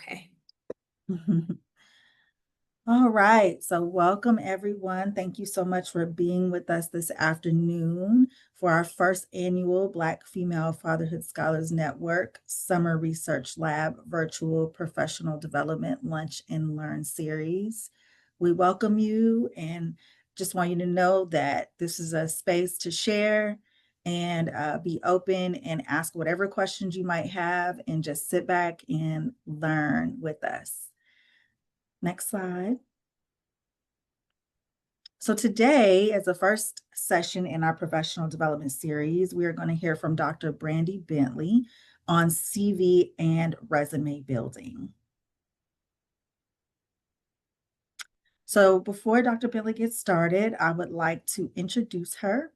Okay. All right, so welcome everyone. Thank you so much for being with us this afternoon for our first annual Black Female Fatherhood Scholars Network Summer Research Lab Virtual Professional Development Lunch and Learn series. We welcome you and just want you to know that this is a space to share and be open and ask whatever questions you might have and just sit back and learn with us. Next slide. So today, as the first session in our professional development series, we are going to hear from Dr. Brandie Bentley on CV and resume building. So before Dr. Bentley gets started, I would like to introduce her.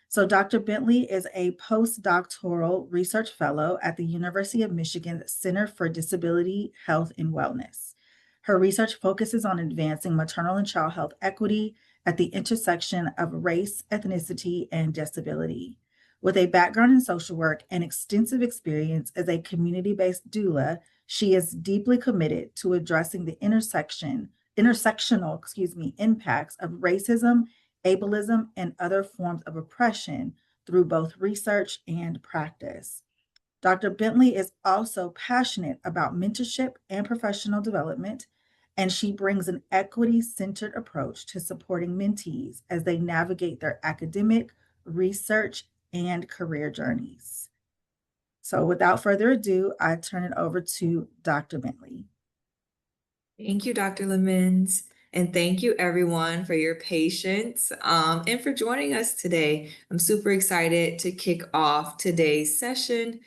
So Dr. Bentley is a postdoctoral research fellow at the University of Michigan Center for Disability, Health, and Wellness. Her research focuses on advancing maternal and child health equity at the intersection of race, ethnicity, and disability. With a background in social work and extensive experience as a community-based doula, she is deeply committed to addressing the intersectional impacts of racism, ableism, and other forms of oppression through both research and practice. Dr. Bentley is also passionate about mentorship and professional development, and she brings an equity-centered approach to supporting mentees as they navigate their academic, research, and career journeys. So without further ado, I turn it over to Dr. Bentley. Thank you, Dr. Lemons. And thank you, everyone, for your patience and for joining us today. I'm super excited to kick off today's session.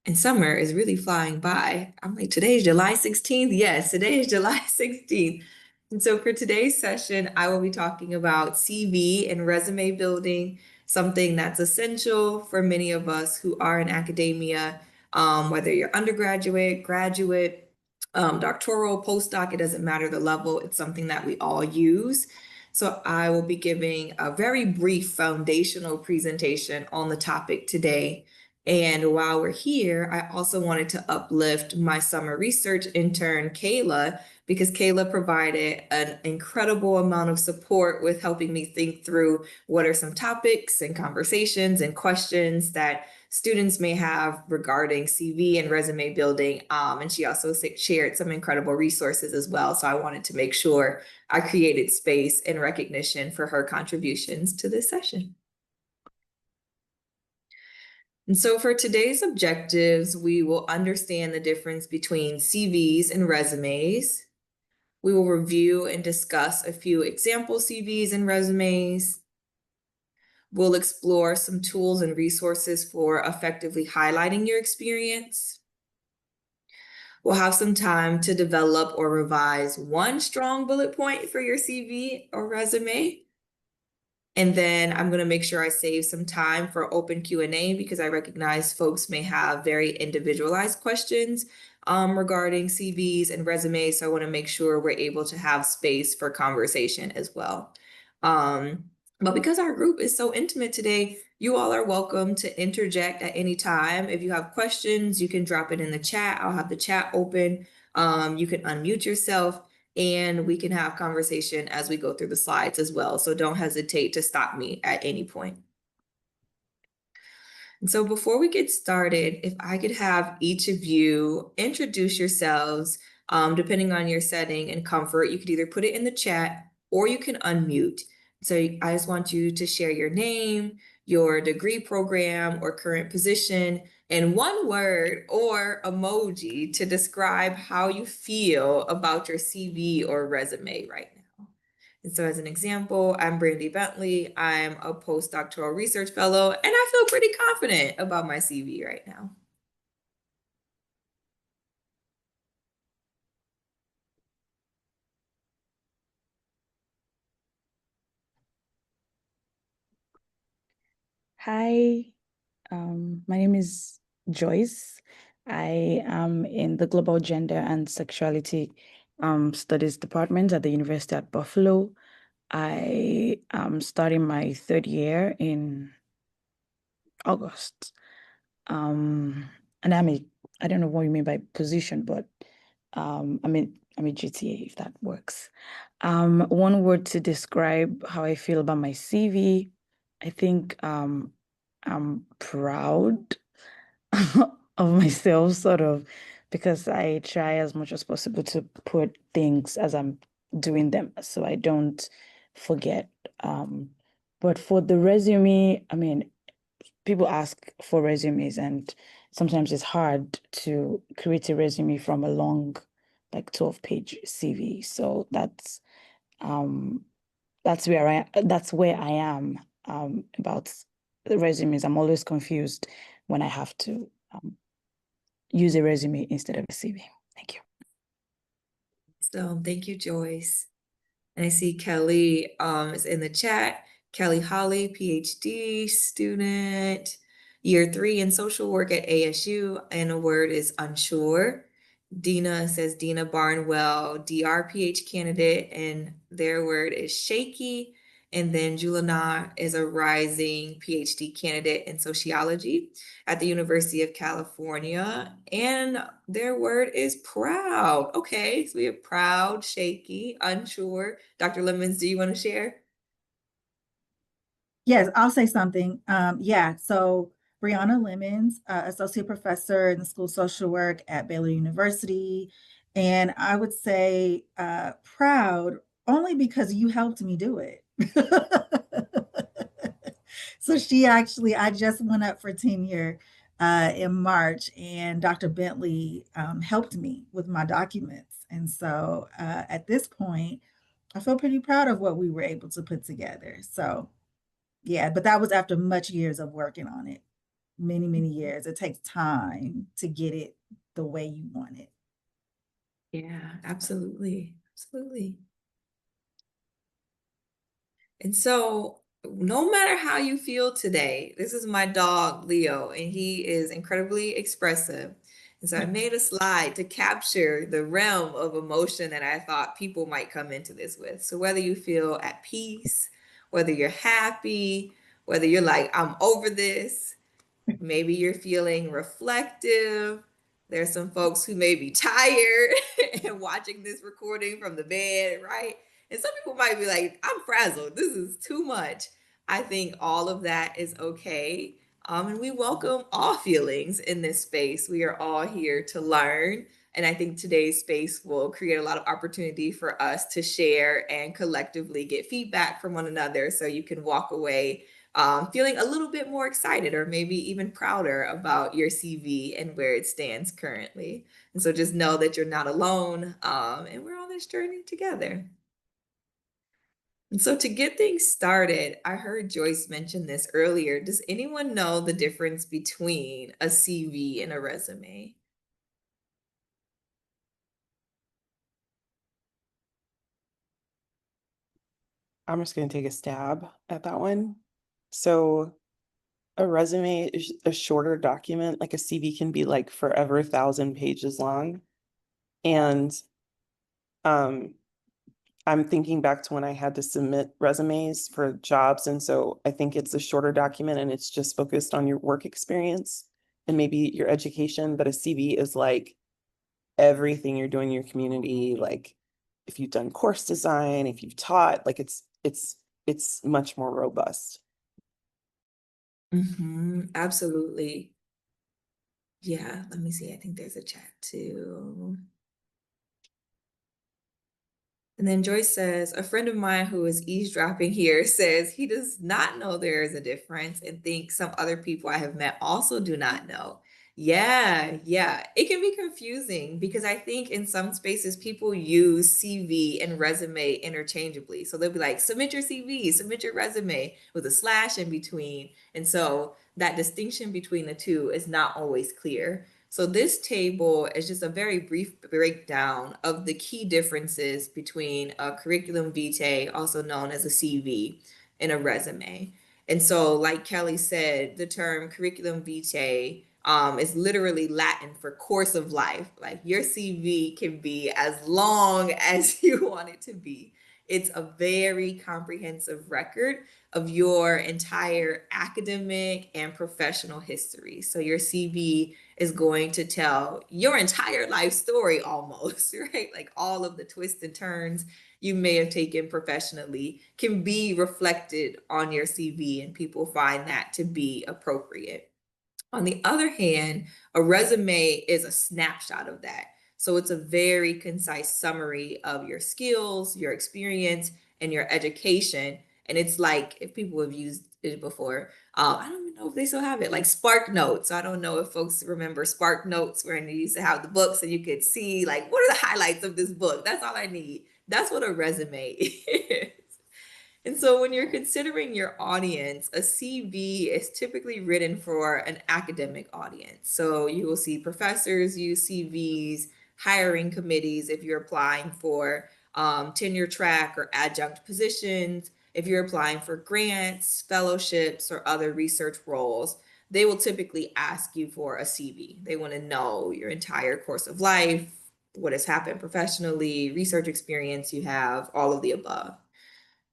And summer is really flying by. I'm like, today is July 16th. Yes, today is July 16th. And so for today's session, I will be talking about CV and resume building, something that's essential for many of us who are in academia, whether you're undergraduate, graduate, doctoral, postdoc, it doesn't matter the level, it's something that we all use. So I will be giving a very brief foundational presentation on the topic today. And while we're here, I also wanted to uplift my summer research intern, Kayla, because Kayla provided an incredible amount of support with helping me think through what are some topics and conversations and questions that students may have regarding CV and resume building. And she also shared some incredible resources as well. So I wanted to make sure I created space and recognition for her contributions to this session. And so for today's objectives, we will understand the difference between CVs and resumes. We will review and discuss a few example CVs and resumes. We'll explore some tools and resources for effectively highlighting your experience. We'll have some time to develop or revise one strong bullet point for your CV or resume. And then I'm going to make sure I save some time for open Q&A because I recognize folks may have very individualized questions regarding CVs and resumes. So I want to make sure we're able to have space for conversation as well. But because our group is so intimate today, you all are welcome to interject at any time. If you have questions, you can drop it in the chat. I'll have the chat open. You can unmute yourself. And we can have conversation as we go through the slides as well. So don't hesitate to stop me at any point. And so before we get started, if I could have each of you introduce yourselves, depending on your setting and comfort, you could either put it in the chat or you can unmute. So I just want you to share your name, your degree program or current position, and one word or emoji to describe how you feel about your CV or resume right now. And so as an example, I'm Brandie Bentley. I'm a postdoctoral research fellow, and I feel pretty confident about my CV right now. Hi, my name is Joyce. I am in the Global Gender and Sexuality Studies Department at the University at Buffalo. I am starting my third year in August. And I'm a I don't know what you mean by position, but I'm a GTA, if that works. One word to describe how I feel about my CV, I think I'm proud of myself, sort of, because I try as much as possible to put things as I'm doing them so I don't forget. But for the resume, I mean, people ask for resumes, and sometimes it's hard to create a resume from a long, like 12-page CV. So um that's where I am about the resumes. I'm always confused when I have to use a resume instead of a CV. Thank you. So thank you, Joyce. And I see Kelly is in the chat. Kelly Holly, PhD student, year 3 in social work at ASU, and a word is unsure. Dina says Dina Barnwell, DRPH candidate, and their word is shaky. And then Julina is a rising PhD candidate in sociology at the University of California, and their word is proud. Okay, so we have proud, shaky, unsure. Dr. Lemons, do you want to share? Yes, I'll say something. Yeah, so Brianna Lemons, associate professor in the School of Social Work at Baylor University. And I would say proud only because you helped me do it. So she actually, I just went up for tenure in March, and Dr. Bentley helped me with my documents. And so at this point, I feel pretty proud of what we were able to put together. So yeah, but that was after much years of working on it. Many, many years. It takes time to get it the way you want it. Yeah, absolutely. Absolutely. And so, no matter how you feel today, this is my dog, Leo, and he is incredibly expressive. And so, I made a slide to capture the realm of emotion that I thought people might come into this with. So, whether you feel at peace, whether you're happy, whether you're like, I'm over this, maybe you're feeling reflective. There's some folks who may be tired and watching this recording from the bed, right? And some people might be like, I'm frazzled. This is too much. I think all of that is okay. And we welcome all feelings in this space. We are all here to learn. And I think today's space will create a lot of opportunity for us to share and collectively get feedback from one another so you can walk away feeling a little bit more excited or maybe even prouder about your CV and where it stands currently. And so just know that you're not alone, and we're on this journey together. And so to get things started, I heard Joyce mention this earlier. Does anyone know the difference between a CV and a resume? I'm just going to take a stab at that one. So a resume is a shorter document, like a CV can be like forever 1,000 pages long. And um, I'm thinking back to when I had to submit resumes for jobs. And so I think it's a shorter document and it's just focused on your work experience and maybe your education. But a CV is like everything you're doing in your community, like if you've done course design, if you've taught, like it's much more robust. Absolutely. Yeah, let me see. I think there's a chat too. And then Joyce says, a friend of mine who is eavesdropping here says he does not know there is a difference and thinks some other people I have met also do not know. Yeah, yeah. It can be confusing because I think in some spaces people use CV and resume interchangeably. So they'll be like, submit your CV, submit your resume with a slash in between. And so that distinction between the two is not always clear. So this table is just a very brief breakdown of the key differences between a curriculum vitae, also known as a CV, and a resume. And so, like Kelly said, the term curriculum vitae is literally Latin for course of life. Like your CV can be as long as you want it to be. It's a very comprehensive record of your entire academic and professional history. So your CV is going to tell your entire life story almost, right? Like all of the twists and turns you may have taken professionally can be reflected on your CV, and people find that to be appropriate. On the other hand, a resume is a snapshot of that. So it's a very concise summary of your skills, your experience, and your education. And it's like, if people have used it before, I don't even know if they still have it, like Spark Notes. I don't know if folks remember Spark Notes, where they used to have the books and you could see, like, what are the highlights of this book? That's all I need. That's what a resume is. And so when you're considering your audience, a CV is typically written for an academic audience. So you will see professors use CVs, hiring committees if you're applying for tenure track or adjunct positions, if you're applying for grants, fellowships, or other research roles, they will typically ask you for a CV. They want to know your entire course of life, what has happened professionally, research experience you have, all of the above.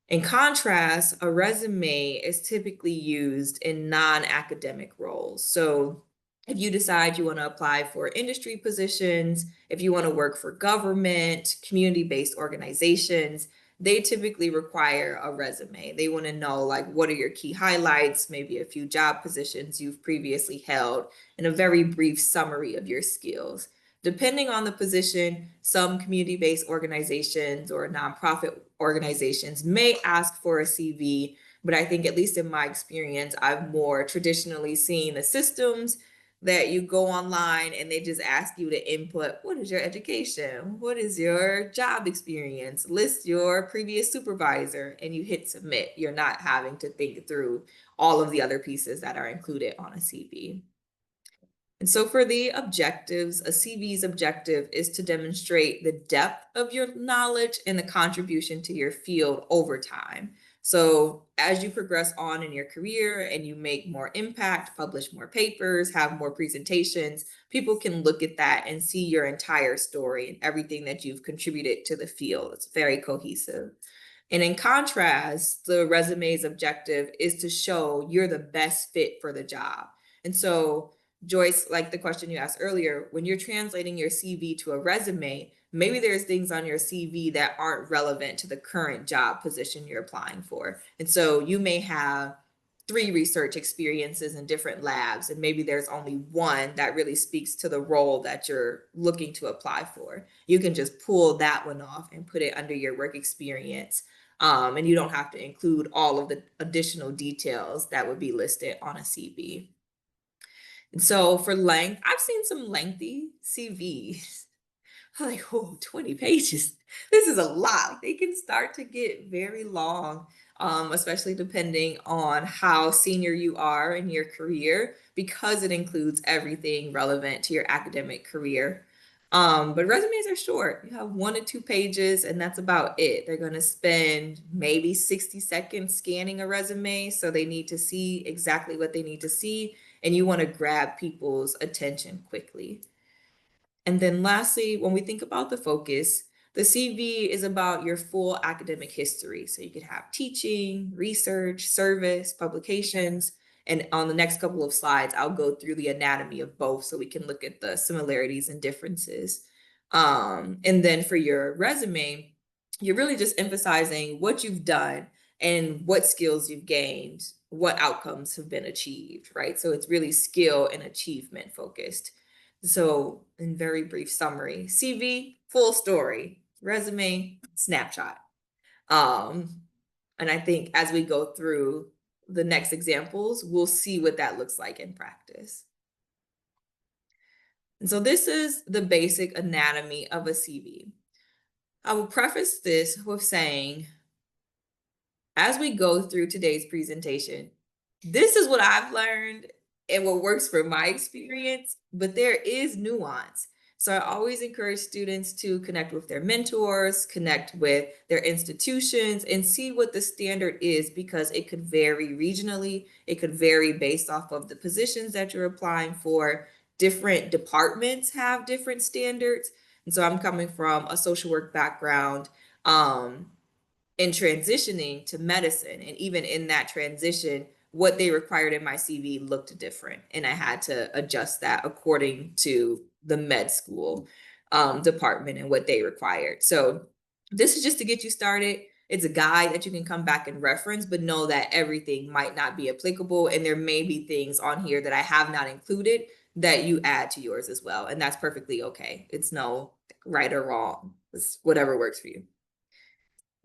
In contrast, a resume is typically used in non-academic roles. So if you decide you want to apply for industry positions, if you want to work for government, community-based organizations, they typically require a resume. They want to know, like, what are your key highlights, maybe a few job positions you've previously held, and a very brief summary of your skills. Depending on the position, some community-based organizations or nonprofit organizations may ask for a CV, but I think, at least in my experience, I've more traditionally seen the systems that you go online and they just ask you to input, what is your education? What is your job experience? List your previous supervisor, and you hit submit. You're not having to think through all of the other pieces that are included on a CV. And so for the objectives, a CV's objective is to demonstrate the depth of your knowledge and the contribution to your field over time. So as you progress on in your career and you make more impact, publish more papers, have more presentations, people can look at that and see your entire story and everything that you've contributed to the field. It's very cohesive. And in contrast, the resume's objective is to show you're the best fit for the job. And so, Joyce, like the question you asked earlier, when you're translating your CV to a resume, maybe there's things on your CV that aren't relevant to the current job position you're applying for. And so you may have 3 research experiences in different labs, and maybe there's only one that really speaks to the role that you're looking to apply for. You can just pull that one off and put it under your work experience. And you don't have to include all of the additional details that would be listed on a CV. And so for length, I've seen some lengthy CVs. I'm like, oh, 20 pages. This is a lot. They can start to get very long, especially depending on how senior you are in your career, because it includes everything relevant to your academic career. But resumes are short. You have 1 to 2 pages, and that's about it. They're going to spend maybe 60 seconds scanning a resume, so they need to see exactly what they need to see, and you want to grab people's attention quickly. And then lastly, when we think about the focus, the CV is about your full academic history. So you could have teaching, research, service, publications. And on the next couple of slides, I'll go through the anatomy of both so we can look at the similarities and differences. And then for your resume, you're really just emphasizing what you've done and what skills you've gained, what outcomes have been achieved, right? So it's really skill and achievement focused. So, in very brief summary, CV, full story, resume, snapshot. Um, and I think as we go through the next examples, we'll see what that looks like in practice. And so this is the basic anatomy of a CV. I will preface this with saying, as we go through today's presentation, this is what I've learned and what works for my experience, but there is nuance. So I always encourage students to connect with their mentors, connect with their institutions, and see what the standard is, because it could vary regionally. It could vary based off of the positions that you're applying for. Different departments have different standards. And so I'm coming from a social work background. In transitioning to medicine, and even in that transition, what they required in my CV looked different, and I had to adjust that according to the med school department and what they required. So this is just to get you started. It's a guide that you can come back and reference, but know that everything might not be applicable, and there may be things on here that I have not included that you add to yours as well, and that's perfectly okay. It's no right or wrong. It's whatever works for you.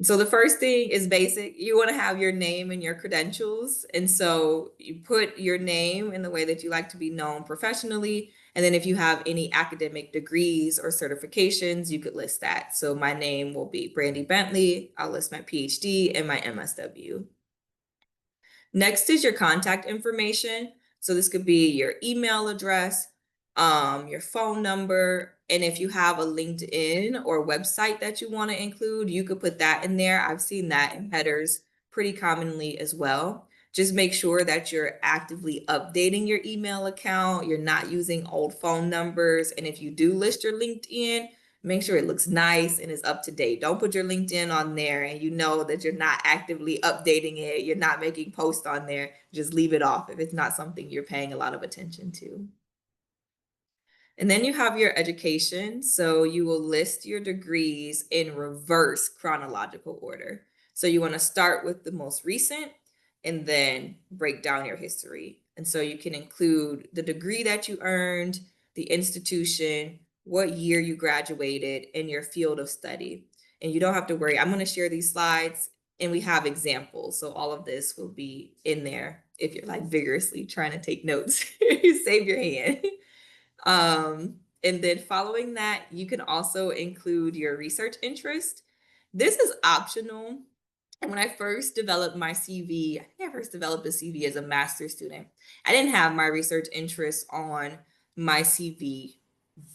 So the first thing is basic. You want to have your name and your credentials. And so you put your name in the way that you like to be known professionally. And then if you have any academic degrees or certifications, you could list that. So my name will be Brandie Bentley. I'll list my PhD and my MSW. Next is your contact information. So this could be your email address, your phone number, and if you have a LinkedIn or website that you want to include, you could put that in there. I've seen that in headers pretty commonly as well. Just make sure that you're actively updating your email account. You're not using old phone numbers. And if you do list your LinkedIn, make sure it looks nice and is up to date. Don't put your LinkedIn on there and you know that you're not actively updating it. You're not making posts on there. Just leave it off if it's not something you're paying a lot of attention to. And then you have your education. So you will list your degrees in reverse chronological order. So you want to start with the most recent and then break down your history. And so you can include the degree that you earned, the institution, what year you graduated, and your field of study. And you don't have to worry. I'm going to share these slides and we have examples. So all of this will be in there if you're like vigorously trying to take notes. Save your hand. And then following that, you can also include your research interest. This is optional. And when I first developed my CV, I think I first developed a CV as a master's student. I didn't have my research interests on my CV,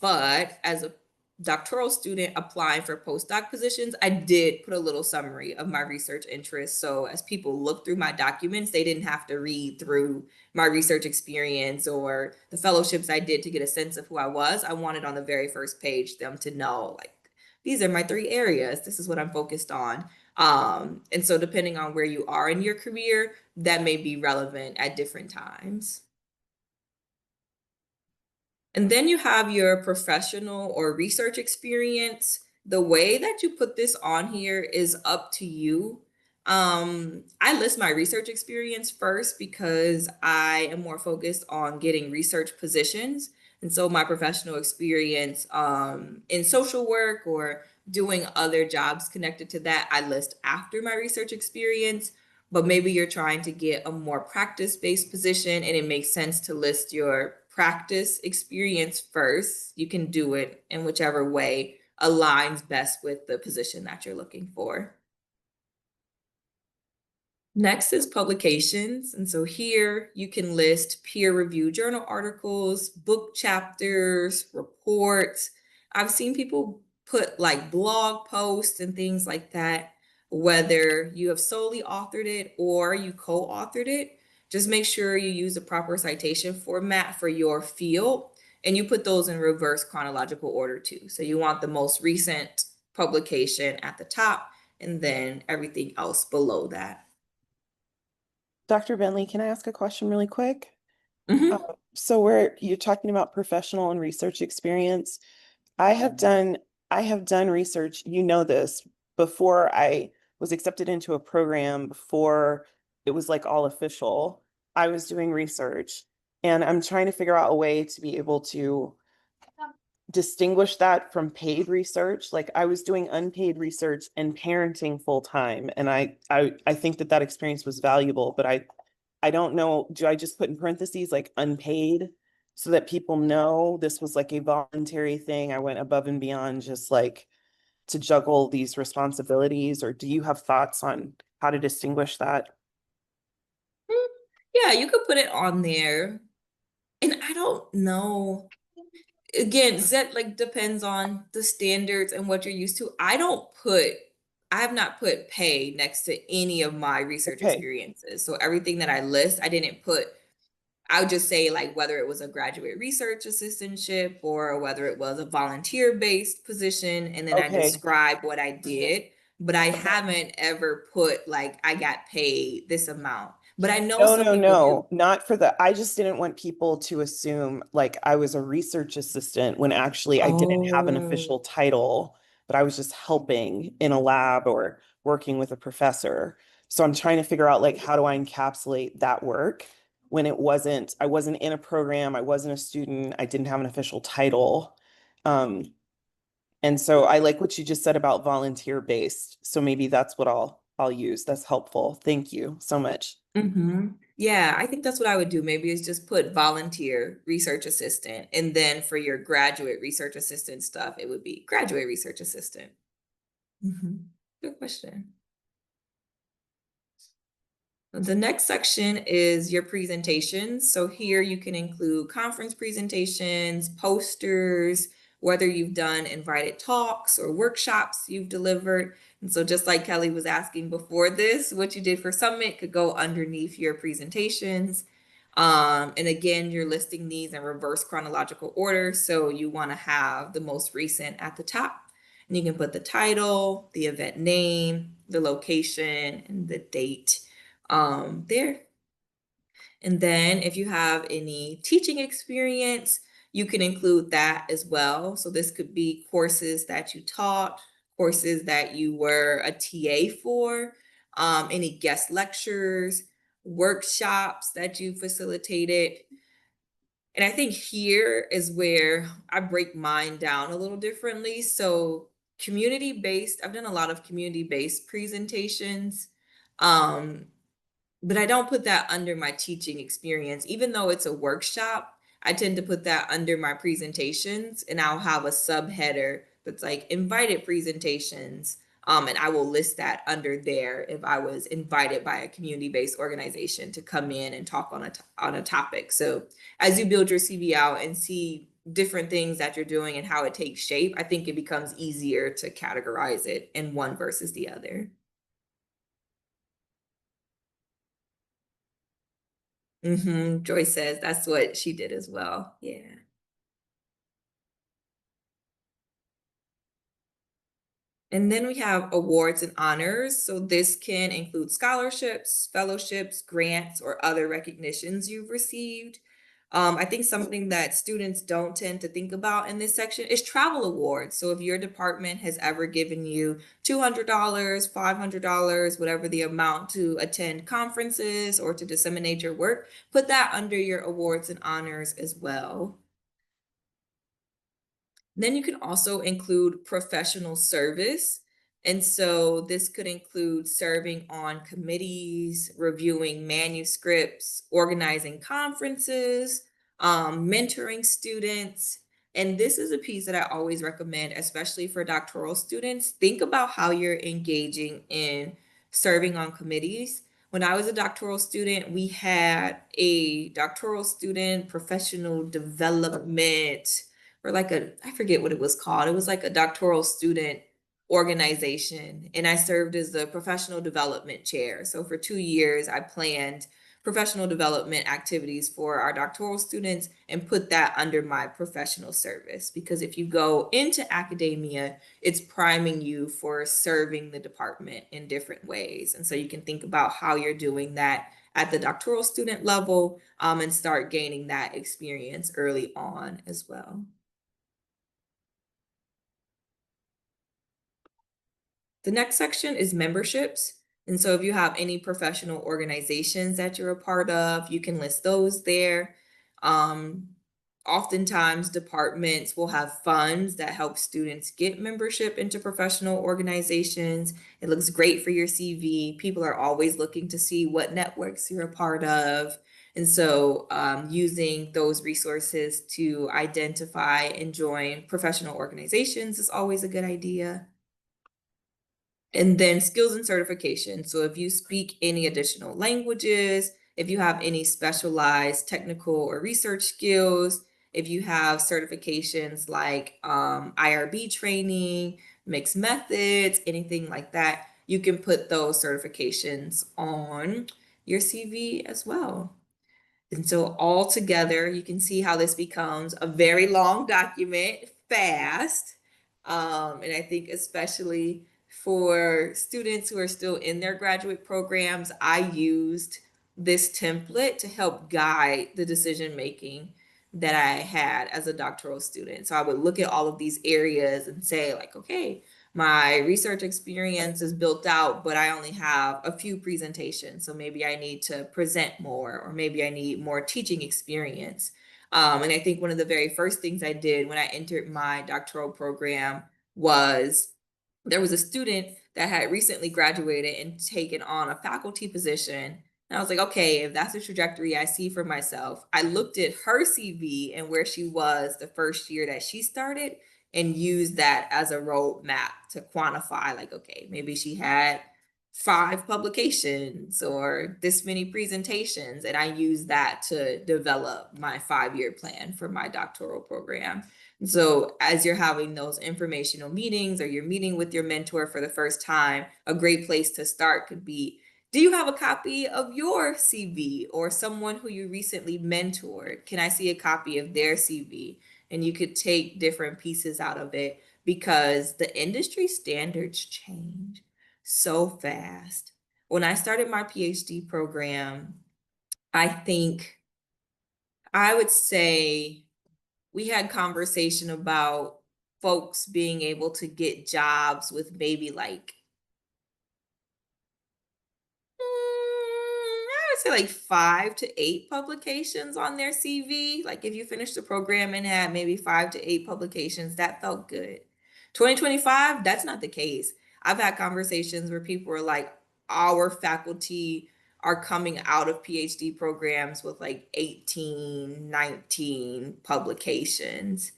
but as a doctoral student applying for postdoc positions, I did put a little summary of my research interests. So as people look through my documents, they didn't have to read through my research experience or the fellowships I did to get a sense of who I was. I wanted on the very first page them to know, like, these are my 3 areas. This is what I'm focused on. And so depending on where you are in your career, that may be relevant at different times. And then you have your professional or research experience. The way that you put this on here is up to you. I list my research experience first because I am more focused on getting research positions. And so my professional experience in social work or doing other jobs connected to that, I list after my research experience. But maybe you're trying to get a more practice-based position and it makes sense to list your practice experience first. You can do it in whichever way aligns best with the position that you're looking for. Next is publications. And so here you can list peer-reviewed journal articles, book chapters, reports. I've seen people put like blog posts and things like that, whether you have solely authored it or you co-authored it. Just make sure you use the proper citation format for your field and you put those in reverse chronological order too. So you want the most recent publication at the top and then everything else below that. Dr. Bentley, can I ask a question really quick? Mhm. So where you're talking about professional and research experience, I have done research, you know this, before I was accepted into a program, before it was like all official. I was doing research and I'm trying to figure out a way to be able to distinguish that from paid research. Like I was doing unpaid research and parenting full time. And I think that experience was valuable, but I don't know, do I just put in parentheses like unpaid so that people know this was like a voluntary thing? I went above and beyond just like to juggle these responsibilities, or do you have thoughts on how to distinguish that? Yeah, you could put it on there. And I don't know. Again, that like depends on the standards and what you're used to. I have not put pay next to any of my research Okay, experiences. So everything that I list, I didn't put, I would just say like whether it was a graduate research assistantship or whether it was a volunteer-based position, and then I okay, describe what I did, but I haven't ever put like I got paid this amount. But I know No, some no, people do. no, not for the, I just didn't want people to assume like I was a research assistant when actually I didn't have an Oh. official title, but I was just helping in a lab or working with a professor. So I'm trying to figure out like how do I encapsulate that work when I wasn't in a program, I wasn't a student, I didn't have an official title. Um, and so I like what you just said about volunteer based. So maybe that's what I'll use. That's helpful. Thank you so much. Yeah, I think that's what I would do. Maybe is just put volunteer research assistant. And then for your graduate research assistant stuff, it would be graduate research assistant. Good question. The next section is your presentations. So here you can include conference presentations, posters, whether you've done invited talks or workshops you've delivered. And so just like Kelly was asking before this, what you did for Summit could go underneath your presentations. And again, you're listing these in reverse chronological order. So you want to have the most recent at the top. And you can put the title, the event name, the location, and the date there. And then if you have any teaching experience, you can include that as well. So this could be courses that you taught, courses that you were a TA for, any guest lectures, workshops that you facilitated. And I think here is where I break mine down a little differently. So community-based, I've done a lot of community-based presentations. Um, but I don't put that under my teaching experience. Even though it's a workshop, I tend to put that under my presentations, and I'll have a subheader that's like invited presentations. And I will list that under there if I was invited by a community-based organization to come in and talk on a topic. So as you build your CV out and see different things that you're doing and how it takes shape, I think it becomes easier to categorize it in one versus the other. Joyce says that's what she did as well. Yeah. And then we have awards and honors. So this can include scholarships, fellowships, grants, or other recognitions you've received. I think something that students don't tend to think about in this section is travel awards. So if your department has ever given you $200, $500, whatever the amount to attend conferences or to disseminate your work, put that under your awards and honors as well. Then you can also include professional service. And so this could include serving on committees, reviewing manuscripts, organizing conferences, mentoring students. And this is a piece that I always recommend, especially for doctoral students. Think about how you're engaging in serving on committees. When I was a doctoral student, we had a doctoral student professional development or like I forget what it was called. It was like a doctoral student organization. And I served as the professional development chair. So for 2 years, I planned professional development activities for our doctoral students and put that under my professional service. Because if you go into academia, it's priming you for serving the department in different ways. And so you can think about how you're doing that at the doctoral student level and start gaining that experience early on as well. The next section is memberships. And so if you have any professional organizations that you're a part of, you can list those there. Oftentimes departments will have funds that help students get membership into professional organizations. It looks great for your CV. People are always looking to see what networks you're a part of. And so using those resources to identify and join professional organizations is always a good idea. And then skills and certification. So if you speak any additional languages, if you have any specialized technical or research skills, if you have certifications like IRB training, mixed methods, anything like that, you can put those certifications on your CV as well. And so all together, you can see how this becomes a very long document fast. And I think especially for students who are still in their graduate programs, I used this template to help guide the decision making that I had as a doctoral student. So I would look at all of these areas and say, like, okay, my research experience is built out, but I only have a few presentations. So maybe I need to present more, or maybe I need more teaching experience. And I think one of the very first things I did when I entered my doctoral program was there was a student that had recently graduated and taken on a faculty position. And I was like, okay, if that's the trajectory I see for myself, I looked at her CV and where she was the first year that she started and used that as a roadmap to quantify, like, okay, maybe she had 5 publications or this many presentations. And I used that to develop my 5-year plan for my doctoral program. And so as you're having those informational meetings or you're meeting with your mentor for the first time, a great place to start could be, do you have a copy of your CV, or someone who you recently mentored? Can I see a copy of their CV? And you could take different pieces out of it, because the industry standards change so fast. When I started my PhD program, I think I would say we had conversation about folks being able to get jobs with maybe like I would say like 5 to 8 publications on their CV. Like if you finished the program and had maybe 5 to 8 publications, that felt good. 2025, that's not the case. I've had conversations where people are like, our faculty are coming out of PhD programs with like 18, 19 publications.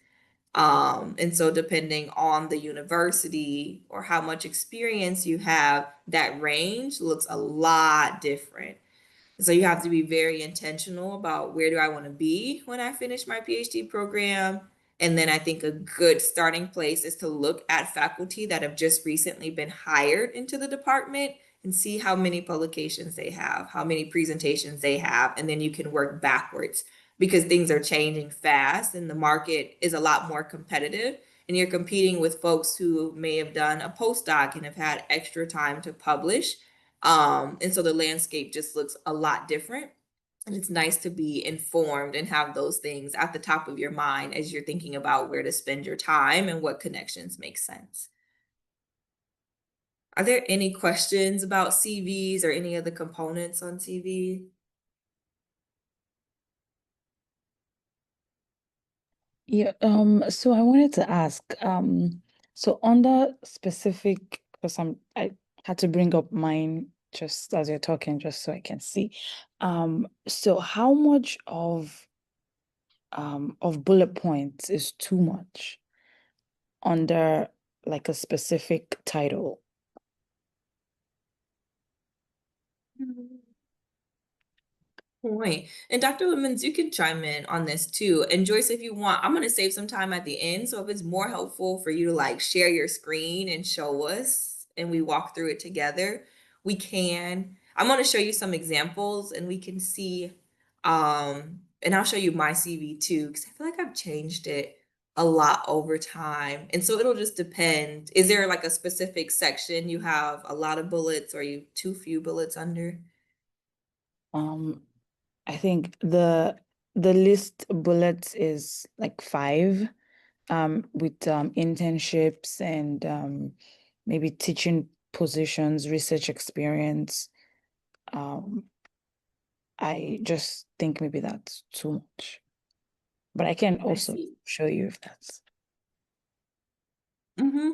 And so depending on the university or how much experience you have, that range looks a lot different. So you have to be very intentional about, where do I want to be when I finish my PhD program? And then I think a good starting place is to look at faculty that have just recently been hired into the department and see how many publications they have, how many presentations they have, and then you can work backwards, because things are changing fast and the market is a lot more competitive, and you're competing with folks who may have done a postdoc and have had extra time to publish. And so the landscape just looks a lot different. And it's nice to be informed and have those things at the top of your mind as you're thinking about where to spend your time and what connections make sense. Are there any questions about CVs or any of the components on CV? Yeah, so I wanted to ask, so under specific, because I had to bring up mine just as you're talking, just so I can see. So how much of bullet points is too much under like a specific title? Point. And Dr. Lemons, you can chime in on this too. And Joyce, if you want, I'm going to save some time at the end. So if it's more helpful for you to like share your screen and show us and we walk through it together, we can. I'm going to show you some examples and we can see. And I'll show you my CV too, because I feel like I've changed it a lot over time. And so it'll just depend. Is there like a specific section you have a lot of bullets, or you too few bullets under? Um, I think the list bullets is like 5, with internships and maybe teaching positions, research experience. I just think maybe that's too much, but I can I also see. show you if that's. Mm-hmm.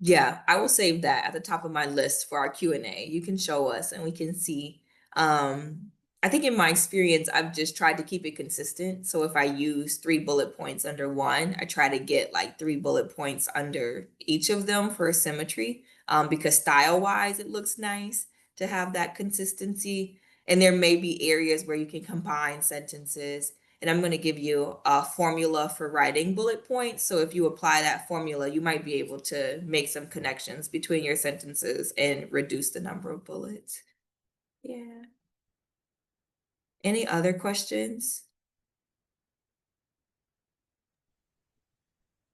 Yeah, I will save that at the top of my list for our Q&A. You can show us and we can see. Um, I think in my experience, I've just tried to keep it consistent. So if I use 3 bullet points under one, I try to get like 3 bullet points under each of them for symmetry, because style-wise, it looks nice to have that consistency. And there may be areas where you can combine sentences, and I'm going to give you a formula for writing bullet points. So if you apply that formula, you might be able to make some connections between your sentences and reduce the number of bullets. Yeah. Any other questions?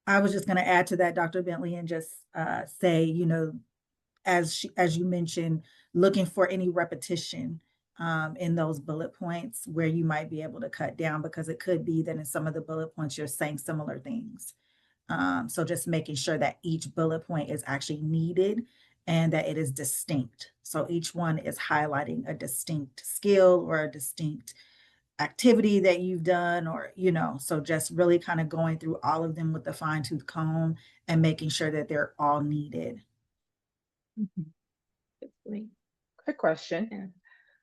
I was just going to add to that, Dr. Bentley, and just say, as you mentioned, looking for any repetition in those bullet points where you might be able to cut down, because it could be that in some of the bullet points you're saying similar things. So just making sure that each bullet point is actually needed and that it is distinct. So each one is highlighting a distinct skill or a distinct activity that you've done, or, so just really kind of going through all of them with a fine-tooth comb and making sure that they're all needed. Definitely. Quick question. Yeah.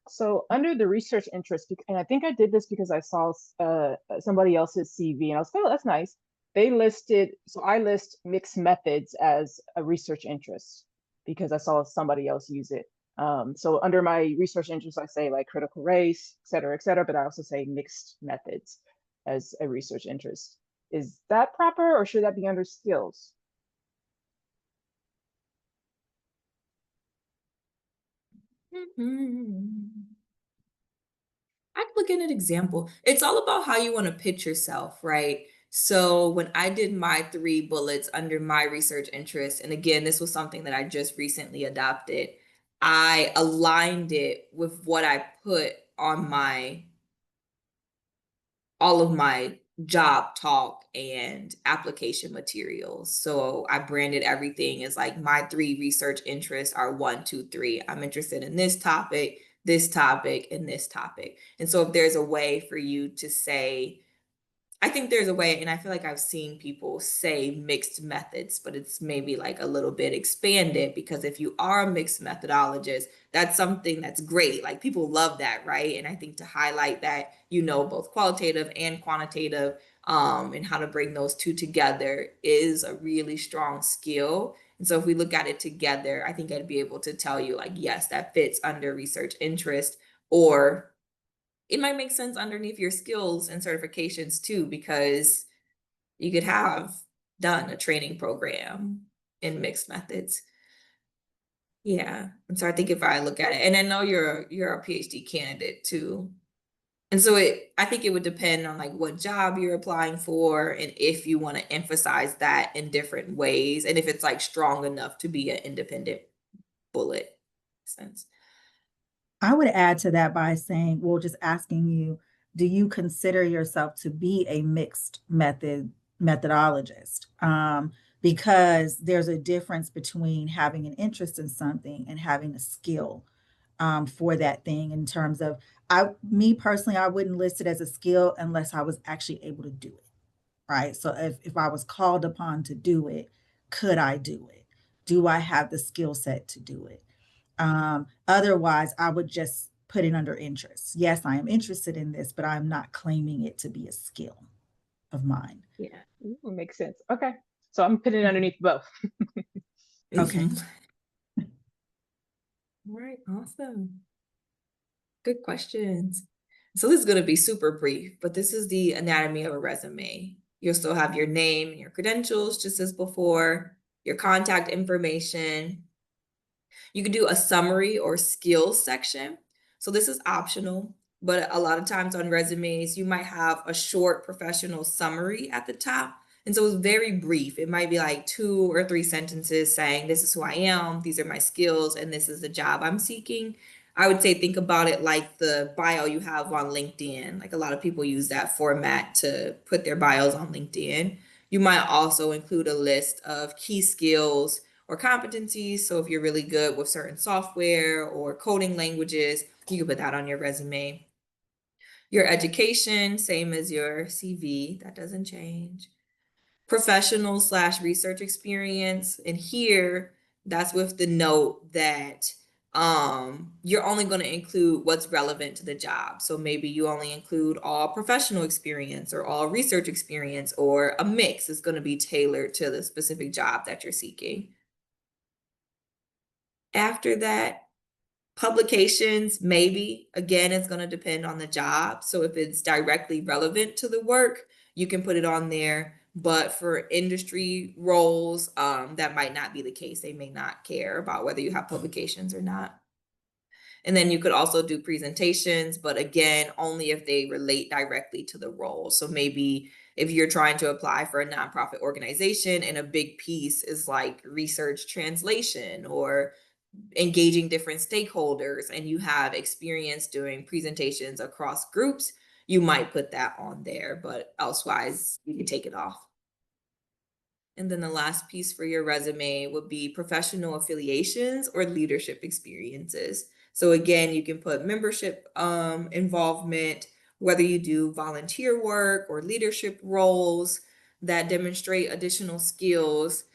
So under the research interest, and I think I did this because I saw somebody else's CV and I was like, oh, that's nice. So I list mixed methods as a research interest because I saw somebody else use it. So under my research interest, I say like critical race, et cetera, but I also say mixed methods as a research interest. Is that proper, or should that be under skills? I could look at an example. It's all about how you want to pitch yourself, right? So when I did my 3 bullets under my research interest, and again, this was something that I just recently adopted, I aligned it with what I put on all of my job talk and application materials. So I branded everything as like my 3 research interests are 1, 2, 3. I'm interested in this topic, and this topic. And so if there's a way for you to say, I think there's a way, and I feel like I've seen people say mixed methods, but it's maybe like a little bit expanded, because if you are a mixed methodologist, that's something that's great. Like people love that, right? And I think to highlight that, both qualitative and quantitative, and how to bring those two together is a really strong skill. And so if we look at it together, I think I'd be able to tell you like, yes, that fits under research interest, or it might make sense underneath your skills and certifications too, because you could have done a training program in mixed methods. Yeah. And so I think if I look at it, and I know you're a PhD candidate too. And so I think it would depend on like what job you're applying for, and if you want to emphasize that in different ways, and if it's like strong enough to be an independent bullet sense. I would add to that by saying, well, just asking you, do you consider yourself to be a mixed methodologist? Because there's a difference between having an interest in something and having a skill for that thing. In terms of, me personally, I wouldn't list it as a skill unless I was actually able to do it, right? So if I was called upon to do it, could I do it? Do I have the skill set to do it? Otherwise, I would just put it under interest. Yes, I am interested in this, but I'm not claiming it to be a skill of mine. Yeah. Ooh, makes sense. Okay. So I'm putting it underneath both. Okay. All right, awesome. Good questions. So this is going to be super brief, but this is the anatomy of a resume. You'll still have your name and your credentials just as before, your contact information. You can do a summary or skills section. So this is optional, but a lot of times on resumes, you might have a short professional summary at the top. And so it's very brief. It might be like 2 or 3 sentences saying, this is who I am, these are my skills, and this is the job I'm seeking. I would say think about it like the bio you have on LinkedIn. Like a lot of people use that format to put their bios on LinkedIn. You might also include a list of key skills or competencies. So if you're really good with certain software or coding languages, you can put that on your resume. Your education, same as your CV, that doesn't change. Professional/research experience. And here, that's with the note that you're only going to include what's relevant to the job. So maybe you only include all professional experience or all research experience, or a mix is going to be tailored to the specific job that you're seeking. After that, publications, maybe, again, it's going to depend on the job. So if it's directly relevant to the work, you can put it on there. But for industry roles, that might not be the case. They may not care about whether you have publications or not. And then you could also do presentations, but again, only if they relate directly to the role. So maybe if you're trying to apply for a nonprofit organization and a big piece is like research translation or engaging different stakeholders and you have experience doing presentations across groups, you might put that on there, but elsewise you can take it off. And then the last piece for your resume would be professional affiliations or leadership experiences. So again, you can put membership involvement, whether you do volunteer work or leadership roles that demonstrate additional skills,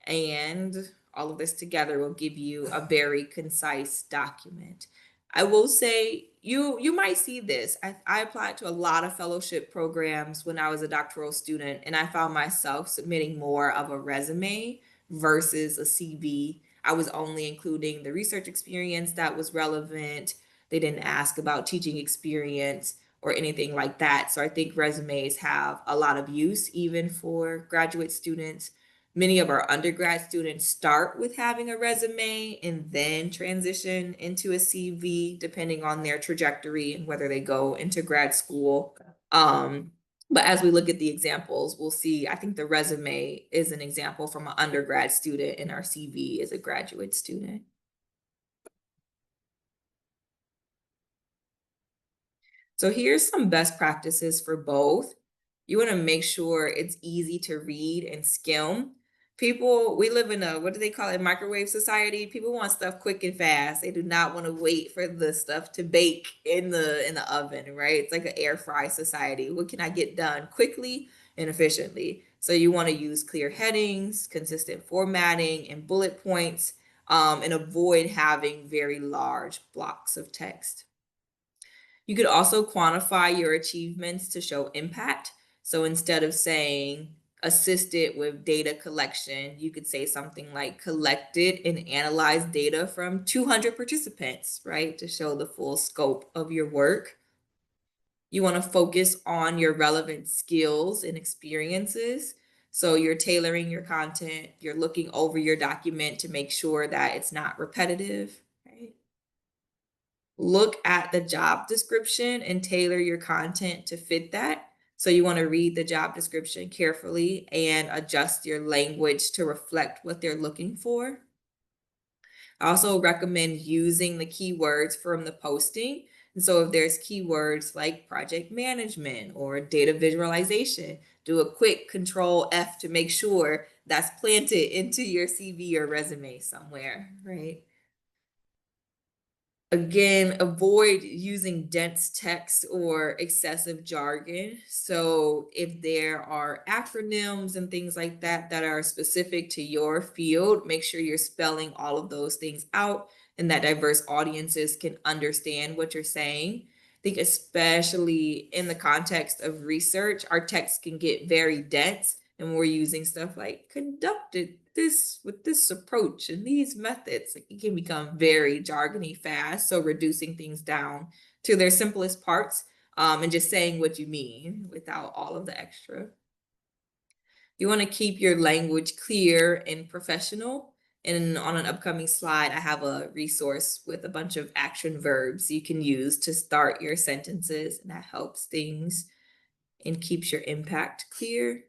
and all of this together will give you a very concise document. I will say you might see this. I applied to a lot of fellowship programs when I was a doctoral student, and I found myself submitting more of a resume versus a CV. I was only including the research experience that was relevant. They didn't ask about teaching experience or anything like that. So I think resumes have a lot of use even for graduate students. Many of our undergrad students start with having a resume and then transition into a CV, depending on their trajectory and whether they go into grad school. But as we look at the examples, we'll see, I think the resume is an example from an undergrad student and our CV is a graduate student. So here's some best practices for both. You want to make sure it's easy to read and skim. People, we live in a, what do they call it, microwave society. People want stuff quick and fast. They do not want to wait for the stuff to bake in the oven, right? It's like an air fry society. What can I get done quickly and efficiently? So you want to use clear headings, consistent formatting, and bullet points, and avoid having very large blocks of text. You could also quantify your achievements to show impact. So instead of saying assisted with data collection, you could say something like collected and analyzed data from 200 participants, right? To show the full scope of your work. You want to focus on your relevant skills and experiences. So you're tailoring your content, you're looking over your document to make sure that it's not repetitive, right? Look at the job description and tailor your content to fit that. So you want to read the job description carefully and adjust your language to reflect what they're looking for. I also recommend using the keywords from the posting. And so if there's keywords like project management or data visualization, do a quick control F to make sure that's planted into your CV or resume somewhere, right? Again, avoid using dense text or excessive jargon. So if there are acronyms and things like that that are specific to your field, make sure you're spelling all of those things out and that diverse audiences can understand what you're saying. I think especially in the context of research, our text can get very dense and we're using stuff like conducted this with this approach and these methods, like it can become very jargony fast. So reducing things down to their simplest parts, and just saying what you mean without all of the extra. You want to keep your language clear and professional. And on an upcoming slide, I have a resource with a bunch of action verbs you can use to start your sentences, and that helps things and keeps your impact clear.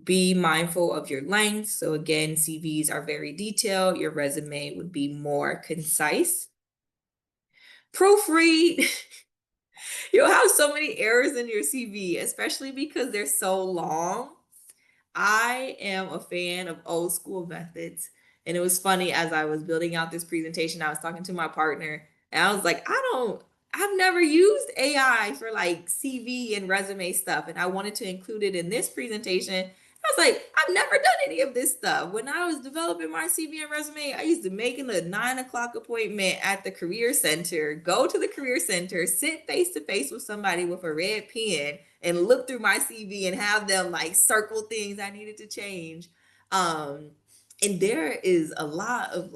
Be mindful of your length. So again, CVs are very detailed. Your resume would be more concise. Proofread. You'll have so many errors in your CV, especially because they're so long. I am a fan of old school methods. And it was funny as I was building out this presentation, I was talking to my partner and I was like, I've never used AI for like CV and resume stuff. And I wanted to include it in this presentation. I was like, I've never done any of this stuff. When I was developing my CV and resume, I used to make a 9 o'clock appointment at the career center, go to the career center, sit face to face with somebody with a red pen and look through my CV and have them like circle things I needed to change. And there is a lot of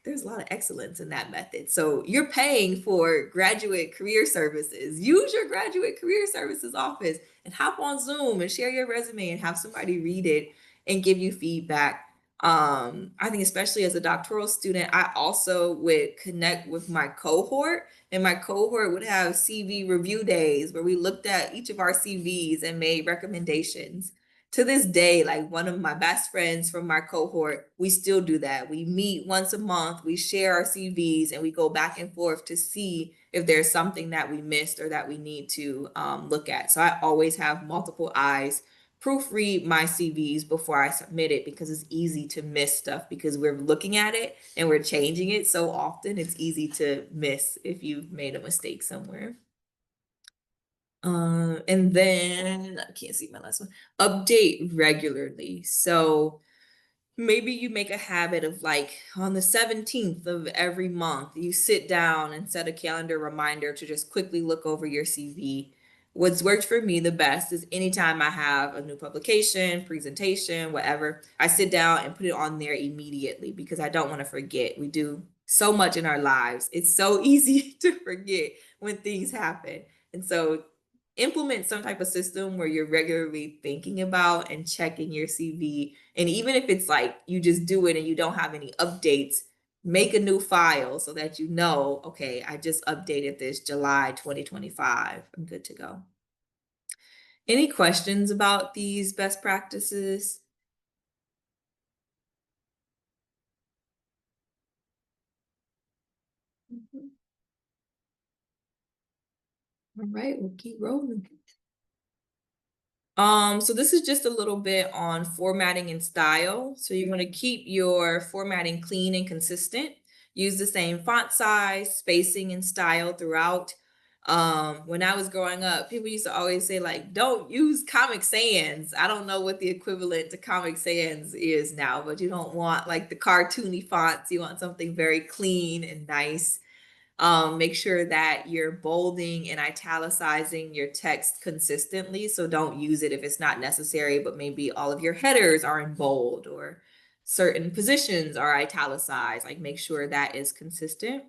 there's a lot of excellence in that method. So you're paying for graduate career services. Use your graduate career services office and hop on Zoom and share your resume and have somebody read it and give you feedback. I think especially as a doctoral student, I also would connect with my cohort, and my cohort would have CV review days where we looked at each of our CVs and made recommendations. to this day, like one of my best friends from my cohort, we still do that. We meet once a month, we share our CVs, and we go back and forth to see if there's something that we missed or that we need to look at. So I always have multiple eyes proofread my CVs before I submit it, because it's easy to miss stuff because we're looking at it and we're changing it so often. It's easy to miss if you've made a mistake somewhere. And then I can't see my last one. Update regularly. So maybe you make a habit of, like, on the 17th of every month, you sit down and set a calendar reminder to just quickly look over your CV. What's worked for me the best is anytime I have a new publication, presentation, whatever, I sit down and put it on there immediately because I don't want to forget. We do so much in our lives. It's so easy to forget when things happen. And so implement some type of system where you're regularly thinking about and checking your CV. And even if it's like you just do it and you don't have any updates, make a new file so that you know, okay, I just updated this July 2025. I'm good to go. Any questions about these best practices? All right, we'll keep rolling. So this is just a little bit on formatting and style. So you want to keep your formatting clean and consistent. Use the same font size, spacing, and style throughout. When I was growing up, people used to always say, like, don't use Comic Sans. I don't know what the equivalent to Comic Sans is now, but you don't want like the cartoony fonts. You want something very clean and nice. Make sure that you're bolding and italicizing your text consistently. So don't use it if it's not necessary, but maybe all of your headers are in bold or certain positions are italicized. Like, make sure that is consistent.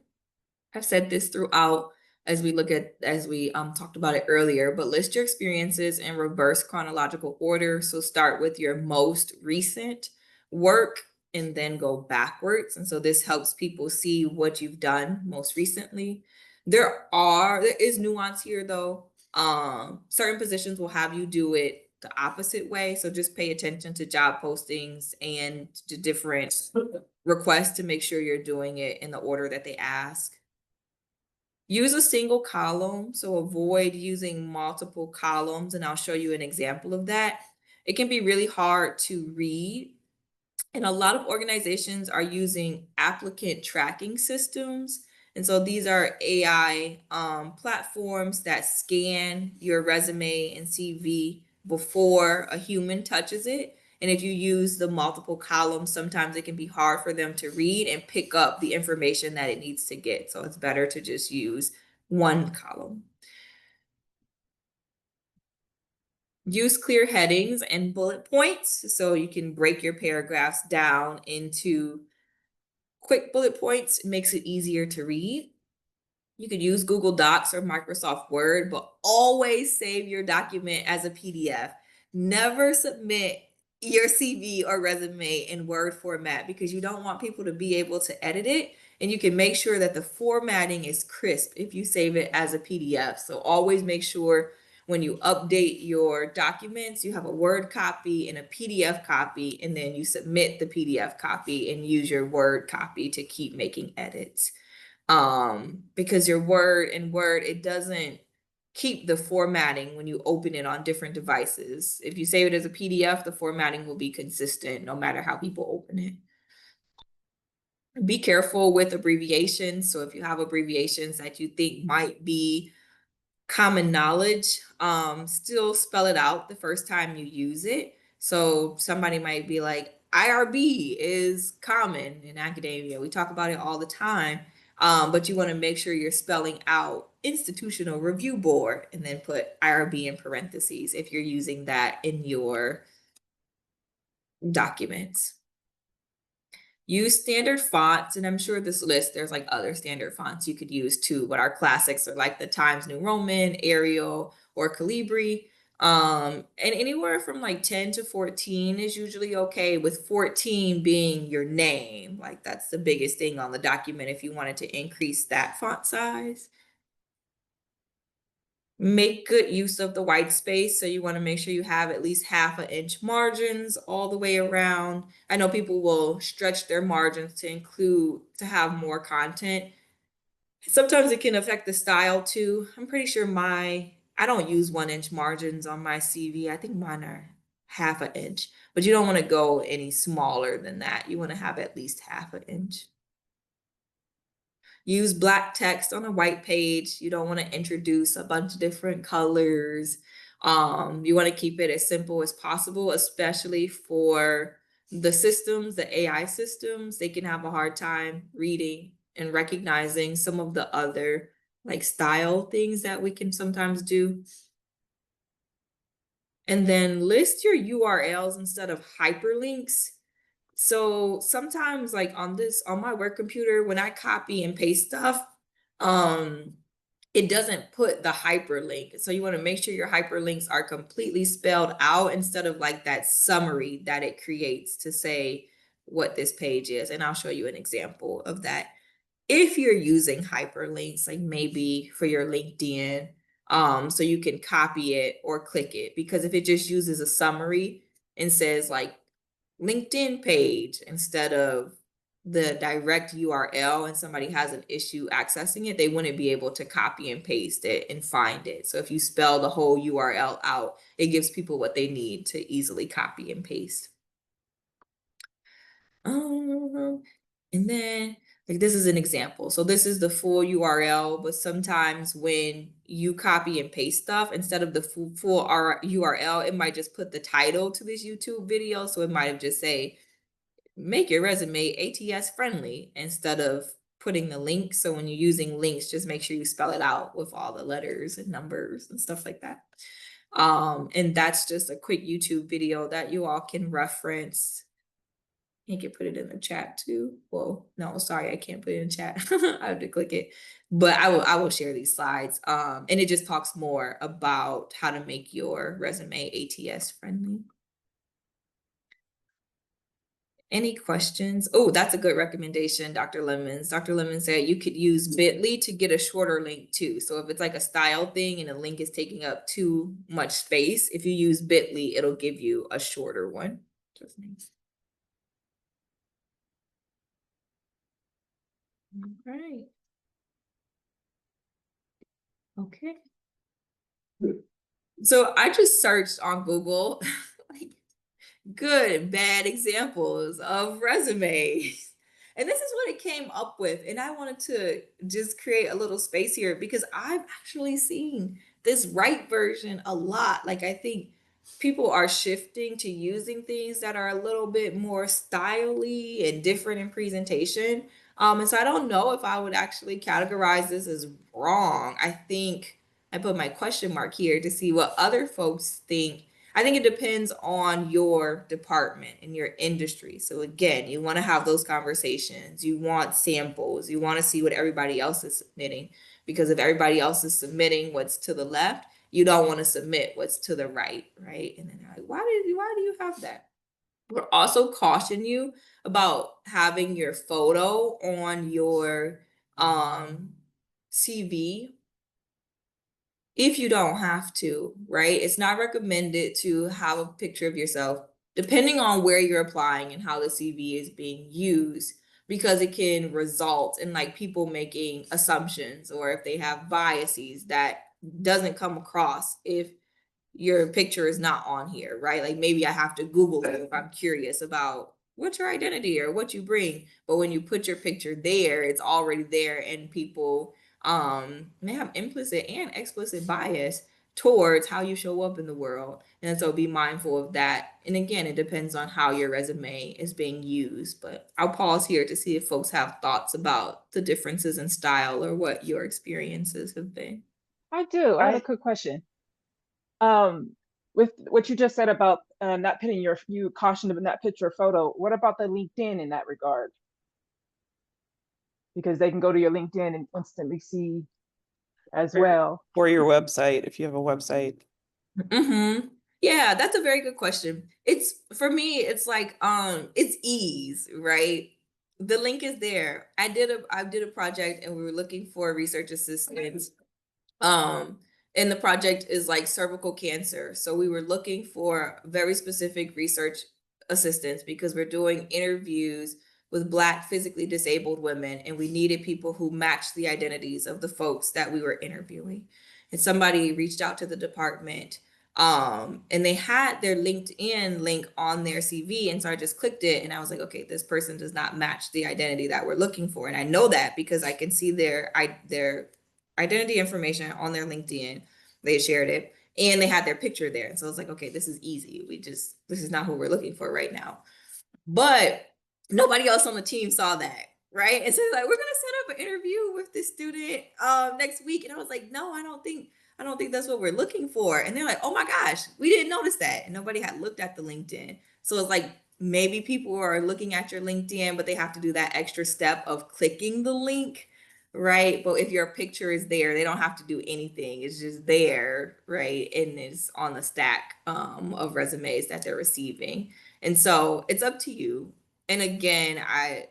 I've said this throughout as we talked about it earlier, but list your experiences in reverse chronological order. So start with your most recent work and then go backwards. And so this helps people see what you've done most recently. There is nuance here though. Certain positions will have you do it the opposite way. So just pay attention to job postings and to different requests to make sure you're doing it in the order that they ask. Use a single column, so avoid using multiple columns, and I'll show you an example of that. It can be really hard to read, and a lot of organizations are using applicant tracking systems. And so these are AI platforms that scan your resume and CV before a human touches it. And if you use the multiple columns, sometimes it can be hard for them to read and pick up the information that it needs to get. So it's better to just use one column. Use clear headings and bullet points so you can break your paragraphs down into quick bullet points. It makes it easier to read. You could use Google Docs or Microsoft Word, but always save your document as a PDF. Never submit your CV or resume in Word format because you don't want people to be able to edit it. And you can make sure that the formatting is crisp if you save it as a PDF. So always make sure when you update your documents, you have a Word copy and a PDF copy, and then you submit the PDF copy and use your Word copy to keep making edits. Because your Word, it doesn't keep the formatting when you open it on different devices. If you save it as a PDF, the formatting will be consistent no matter how people open it. Be careful with abbreviations. So if you have abbreviations that you think might be common knowledge, still spell it out the first time you use it. So somebody might be like, IRB is common in academia. We talk about it all the time. But you want to make sure you're spelling out Institutional Review Board and then put IRB in parentheses if you're using that in your documents. Use standard fonts, and I'm sure this list, there's like other standard fonts you could use too, but our classics are like the Times New Roman, Arial, or Calibri. And anywhere from like 10 to 14 is usually okay, with 14 being your name. Like that's the biggest thing on the document if you wanted to increase that font size. Make good use of the white space. So you want to make sure you have at least 1/2 inch margins all the way around. I know people will stretch their margins to have more content. Sometimes it can affect the style too. I'm pretty sure I don't use 1 inch margins on my CV. I think mine are 1/2 inch, but you don't want to go any smaller than that. You want to have at least 1/2 inch. Use black text on a white page. You don't want to introduce a bunch of different colors. You want to keep it as simple as possible, especially for the systems, the AI systems. They can have a hard time reading and recognizing some of the other like style things that we can sometimes do. And then list your URLs instead of hyperlinks. So sometimes like on my work computer, when I copy and paste stuff, um, it doesn't put the hyperlink. So you want to make sure your hyperlinks are completely spelled out instead of like that summary that it creates to say what this page is. And I'll show you an example of that. If you're using hyperlinks, like maybe for your LinkedIn, so you can copy it or click it, because if it just uses a summary and says like LinkedIn page instead of the direct URL and somebody has an issue accessing it, they wouldn't be able to copy and paste it and find it. So if you spell the whole URL out, it gives people what they need to easily copy and paste. And then like this is an example. So this is the full URL, but sometimes when you copy and paste stuff, instead of the full URL, it might just put the title to this YouTube video. So it might have just say, make your resume ATS friendly instead of putting the link. So when you're using links, just make sure you spell it out with all the letters and numbers and stuff like that. And that's just a quick YouTube video that you all can reference. You can put it in the chat too. Well, no, sorry, I can't put it in chat. I have to click it. But I will share these slides. And it just talks more about how to make your resume ATS friendly. Any questions? Oh, that's a good recommendation, Dr. Lemons. Dr. Lemons said you could use Bentley to get a shorter link too. So if it's like a style thing and a link is taking up too much space, if you use Bentley, it'll give you a shorter one. Just nice. All right. Okay. So I just searched on Google like good and bad examples of resumes. And this is what it came up with. And I wanted to just create a little space here because I've actually seen this right version a lot. Like I think people are shifting to using things that are a little bit more styly and different in presentation. And so I don't know if I would actually categorize this as wrong. I think I put my question mark here to see what other folks think. I think it depends on your department and your industry. So again, you want to have those conversations. You want samples. You want to see what everybody else is submitting. Because if everybody else is submitting what's to the left, you don't want to submit what's to the right, right? And then they're like, why do you have that? We'll also caution you about having your photo on your CV if you don't have to, right? It's not recommended to have a picture of yourself, depending on where you're applying and how the CV is being used, because it can result in like people making assumptions or if they have biases that doesn't come across if your picture is not on here, right? Like maybe I have to Google it if I'm curious about what's your identity or what you bring. But when you put your picture there, it's already there, and people may have implicit and explicit bias towards how you show up in the world. And so be mindful of that. And again, it depends on how your resume is being used. But I'll pause here to see if folks have thoughts about the differences in style or what your experiences have been. I do. I have a quick question. With what you just said about not putting you cautioned about not put your photo, what about the LinkedIn in that regard? Because they can go to your LinkedIn and instantly see as well. Or your website, if you have a website. Mm-hmm. Yeah, that's a very good question. It's for me, it's like it's ease, right? The link is there. I did a project and we were looking for research assistants. And the project is like cervical cancer. So we were looking for very specific research assistants because we're doing interviews with Black physically disabled women, and we needed people who matched the identities of the folks that we were interviewing. And somebody reached out to the department, and they had their LinkedIn link on their CV. And so I just clicked it and I was like, okay, this person does not match the identity that we're looking for. And I know that because I can see their identity information on their LinkedIn. They shared it and they had their picture there. And so I was like, okay, this is easy. This is not who we're looking for right now. But nobody else on the team saw that, right? And so like, we're gonna set up an interview with this student next week. And I was like, no, I don't think that's what we're looking for. And they're like, oh my gosh, we didn't notice that. And nobody had looked at the LinkedIn. So it's like maybe people are looking at your LinkedIn, but they have to do that extra step of clicking the link, right? But if your picture is there, they don't have to do anything. It's just there, right? And it's on the stack of resumes that they're receiving. And so it's up to you. And again, I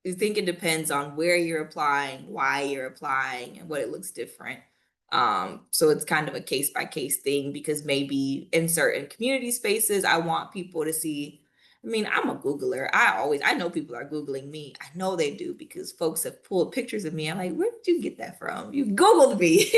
think it depends on where you're applying, why you're applying, and what it looks different. So it's kind of a case by case thing because maybe in certain community spaces, I want people to see. I mean, I'm a Googler. I know people are Googling me. I know they do because folks have pulled pictures of me. I'm like, where did you get that from? You Googled me.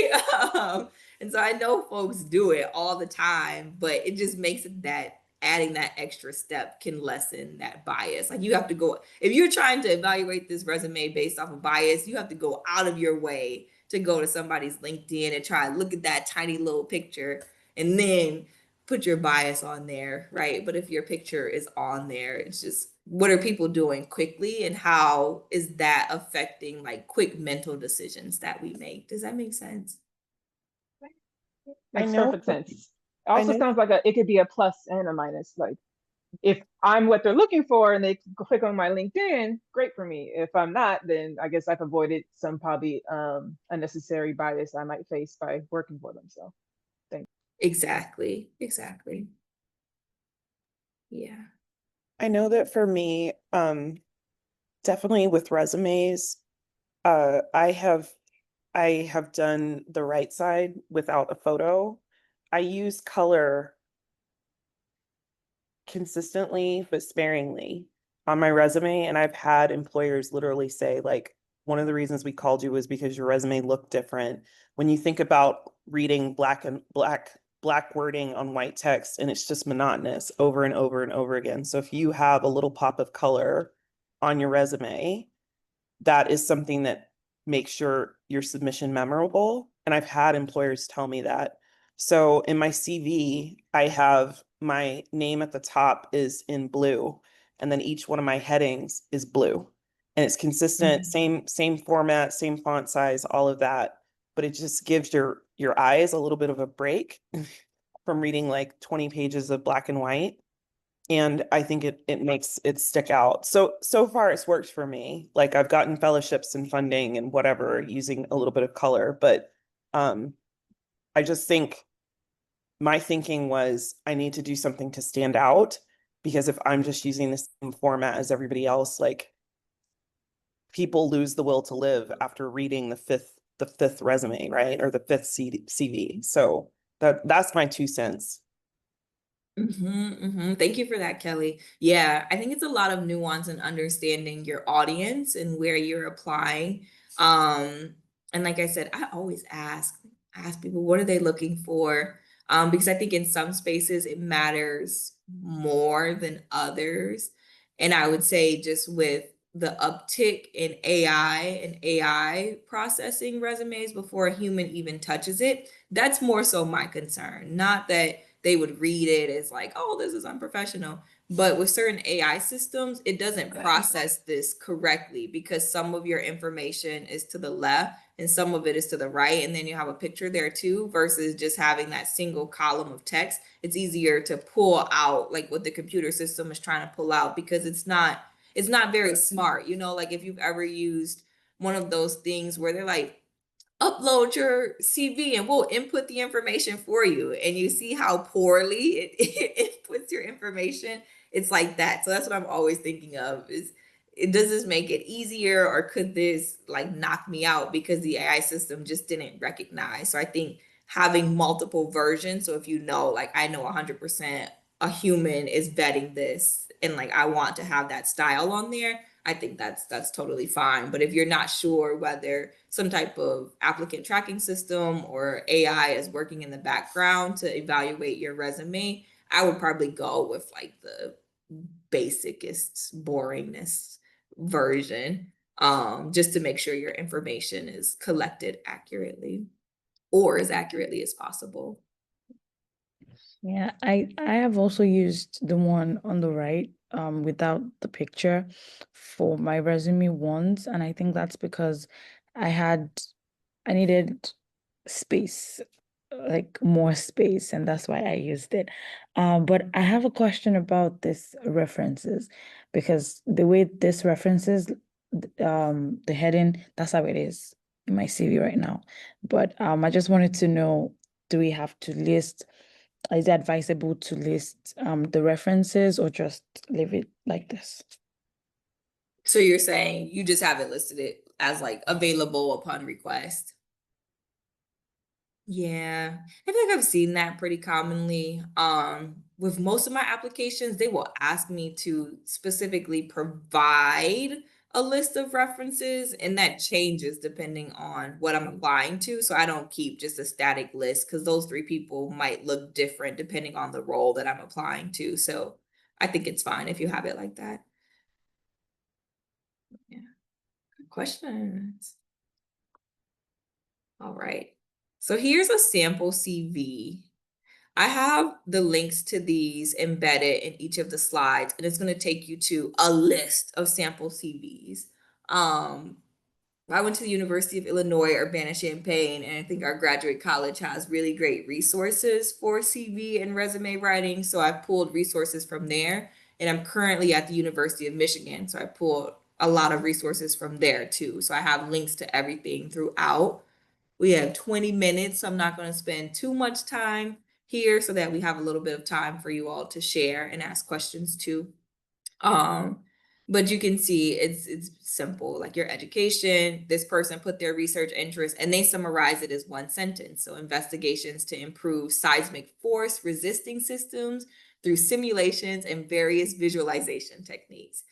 And so I know folks do it all the time, but it just makes it that adding that extra step can lessen that bias. Like you have to go, if you're trying to evaluate this resume based off of bias, you have to go out of your way to go to somebody's LinkedIn and try to look at that tiny little picture and then put your bias on there, right? But if your picture is on there, it's just what are people doing quickly and how is that affecting like quick mental decisions that we make? Does that make sense? Makes know perfect for- sense. It I also know sounds like it could be a plus and a minus. Like if I'm what they're looking for and they click on my LinkedIn, great for me. If I'm not, then I guess I've avoided some probably unnecessary bias I might face by working for them. So thanks. Exactly. Exactly. Yeah. I know that for me, definitely with resumes, I have done the right side without a photo. I use color consistently but sparingly on my resume, and I've had employers literally say, like, one of the reasons we called you was because your resume looked different. When you think about reading black wording on white text and it's just monotonous over and over and over again. So if you have a little pop of color on your resume, that is something that makes your submission memorable. And I've had employers tell me that. So in my CV, I have my name at the top is in blue, and then each one of my headings is blue. And it's consistent, same format, same font size, all of that. But it just gives your eyes a little bit of a break from reading like 20 pages of black and white. And I think it makes it stick out. So far it's worked for me. Like I've gotten fellowships and funding and whatever using a little bit of color, but I just think my thinking was I need to do something to stand out, because if I'm just using the same format as everybody else, like people lose the will to live after reading the fifth resume, right? Or the fifth CV. So that's my 2 cents. Thank you for that, Kelly. Yeah, I think it's a lot of nuance and understanding your audience and where you're applying. And like I said, I always ask people what are they looking for? Because I think in some spaces it matters more than others. And I would say just with the uptick in AI and AI processing resumes before a human even touches it, that's more so my concern. Not that they would read it as like, oh, this is unprofessional. But with certain AI systems, it doesn't process this correctly because some of your information is to the left and some of it is to the right. And then you have a picture there too, versus just having that single column of text. It's easier to pull out like what the computer system is trying to pull out because it's not very smart. You know, like if you've ever used one of those things where they're like, upload your CV and we'll input the information for you. And you see how poorly it inputs your information. It's like that. So that's what I'm always thinking of is does this make it easier or could this like knock me out because the AI system just didn't recognize? So I think having multiple versions. So if you know, like I know 100% a human is vetting this and like I want to have that style on there, I think that's totally fine. But if you're not sure whether some type of applicant tracking system or AI is working in the background to evaluate your resume, I would probably go with like the basicest boringness version, just to make sure your information is collected accurately or as accurately as possible. Yeah, I have also used the one on the right, without the picture for my resume once, and I think that's because I needed space, like more space, and that's why I used it. But I have a question about this references, because the way this references, the heading, that's how it is in my CV right now. But I just wanted to know, do we have to list, is it advisable to list the references or just leave it like this? So you're saying you just haven't listed it as like available upon request? Yeah, I feel like I've seen that pretty commonly. With most of my applications, they will ask me to specifically provide a list of references, and that changes depending on what I'm applying to. So I don't keep just a static list because those three people might look different depending on the role that I'm applying to. So I think it's fine if you have it like that. Yeah. Good questions. All right. So here's a sample CV. I have the links to these embedded in each of the slides, and it's going to take you to a list of sample CVs. I went to the University of Illinois, Urbana-Champaign, and I think our graduate college has really great resources for CV and resume writing. So I pulled resources from there, and I'm currently at the University of Michigan. So I pulled a lot of resources from there too. So I have links to everything throughout. We have 20 minutes, so I'm not going to spend too much time here so that we have a little bit of time for you all to share and ask questions too. Um, but you can see it's simple, like your education, this person put their research interest and they summarize it as one sentence. So investigations to improve seismic force resisting systems through simulations and various visualization techniques.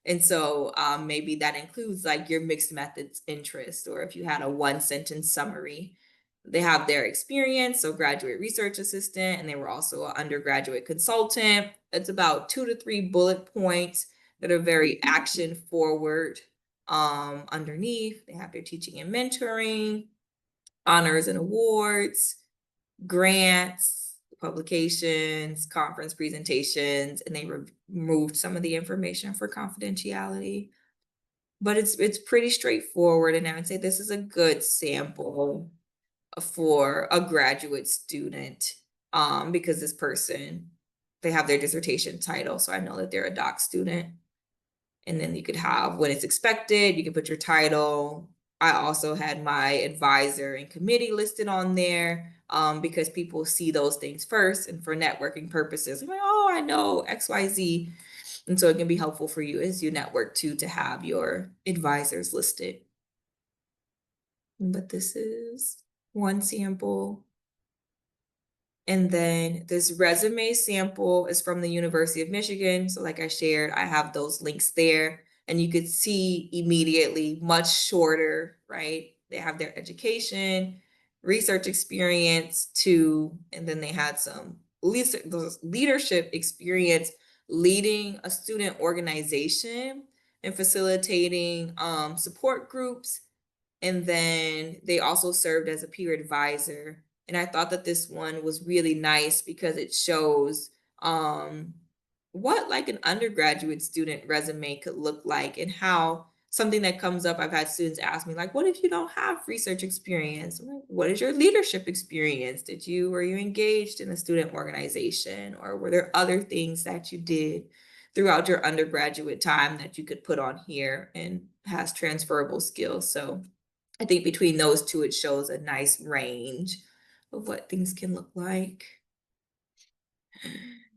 And so maybe that includes like your mixed methods interest, or if you had a one sentence summary. They have their experience, so graduate research assistant, and they were also an undergraduate consultant. It's about 2 to 3 bullet points that are very action forward. Underneath, they have their teaching and mentoring, honors and awards, grants, publications, conference presentations, and they removed some of the information for confidentiality. But it's pretty straightforward, and I would say this is a good sample for a graduate student, because this person, they have their dissertation title, so I know that they're a doc student. And then you could have when it's expected, you can put your title. I also had my advisor and committee listed on there, because people see those things first, and for networking purposes, I'm like, oh, I know XYZ. And so it can be helpful for you as you network too to have your advisors listed. But this is one sample. And then this resume sample is from the University of Michigan. So like I shared, I have those links there, and you could see immediately much shorter, right? They have their education, research experience too, and then they had some leadership experience leading a student organization and facilitating support groups. And then they also served as a peer advisor. And I thought that this one was really nice because it shows what like an undergraduate student resume could look like, and how something that comes up. I've had students ask me, like, what if you don't have research experience? What is your leadership experience? Were you engaged in a student organization, or were there other things that you did throughout your undergraduate time that you could put on here and has transferable skills? So I think between those two, it shows a nice range of what things can look like.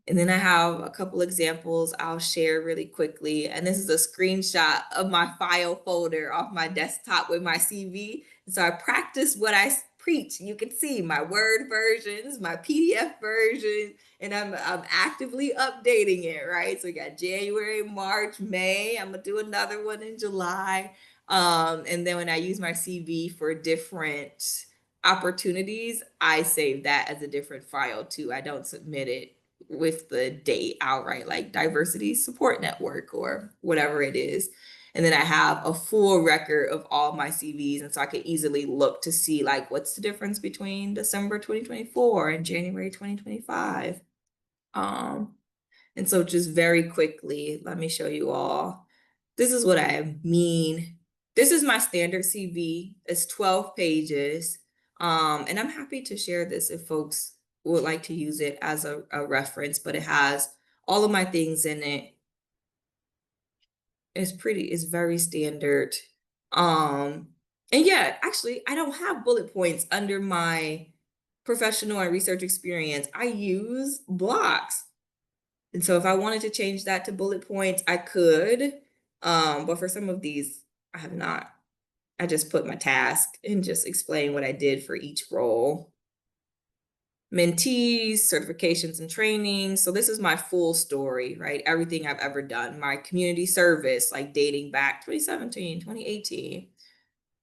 And then I have a couple examples I'll share really quickly. And this is a screenshot of my file folder off my desktop with my CV. And so I practiced what I preach. You can see my Word versions, my PDF version, and I'm actively updating it, right? So we got January, March, May. I'm gonna do another one in July. And then when I use my CV for different opportunities, I save that as a different file too. I don't submit it with the date outright, like Diversity Support Network or whatever it is. And then I have a full record of all my CVs. And so I could easily look to see like what's the difference between December 2024 and January 2025. And so just very quickly, let me show you all. This is what I mean. This is my standard CV. It's 12 pages. And I'm happy to share this if folks would like to use it as a reference, but it has all of my things in it. It's very standard. And yeah, actually, I don't have bullet points under my professional and research experience. I use blocks. And so if I wanted to change that to bullet points, I could. But for some of these, I have not. I just put my task and just explain what I did for each role. Mentees, certifications and trainings. So this is my full story, right? Everything I've ever done. My community service, like dating back 2017, 2018.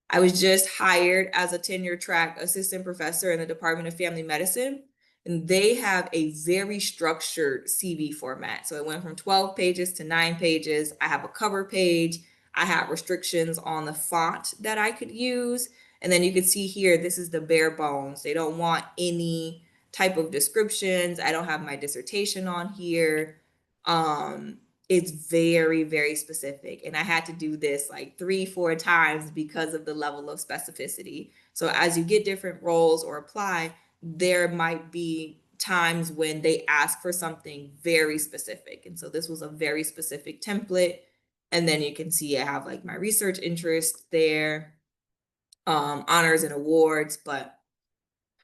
I was just hired as a tenure track assistant professor in the Department of Family Medicine, and they have a very structured CV format. So it went from 12 pages to 9 pages. I have a cover page. I have restrictions on the font that I could use. And then you can see here, this is the bare bones. They don't want any type of descriptions. I don't have my dissertation on here. It's very, very specific. And I had to do this like 3-4 times because of the level of specificity. So as you get different roles or apply, there might be times when they ask for something very specific. And so this was a very specific template. And then you can see I have like my research interest there, honors and awards, but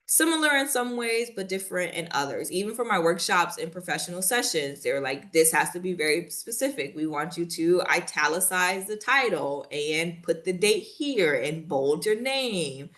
similar in some ways, but different in others. Even for my workshops and professional sessions, they're like, this has to be very specific. We want you to italicize the title and put the date here and bold your name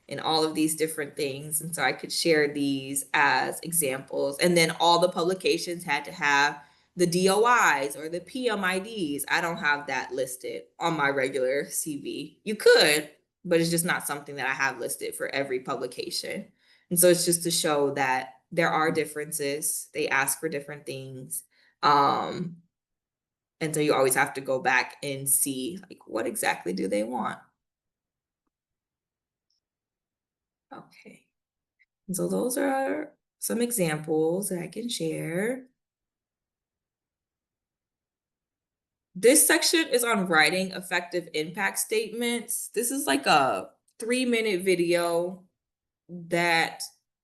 and all of these different things. And so I could share these as examples. And then all the publications had to have the DOIs or the PMIDs. I don't have that listed on my regular CV. You could, but it's just not something that I have listed for every publication. And so it's just to show that there are differences. They ask for different things. And so you always have to go back and see like what exactly do they want. Okay. And so those are some examples that I can share. This section is on writing effective impact statements. This is like a 3-minute video that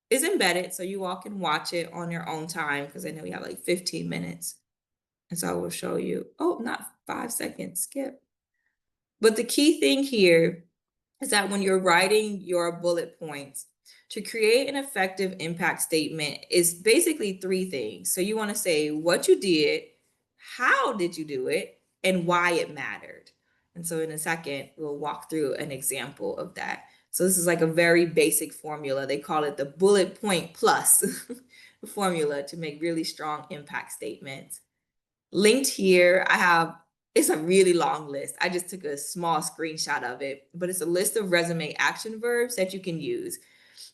is embedded, so you all can watch it on your own time because I know we have like 15 minutes. And so I will show you, oh, not 5 seconds, skip. But the key thing here is that when you're writing your bullet points, to create an effective impact statement is basically 3 things. So you want to say what you did, how did you do it, and why it mattered. And so in a second, we'll walk through an example of that. So this is like a very basic formula. They call it the bullet point plus formula to make really strong impact statements. Linked here, I have, it's a really long list. I just took a small screenshot of it, but it's a list of resume action verbs that you can use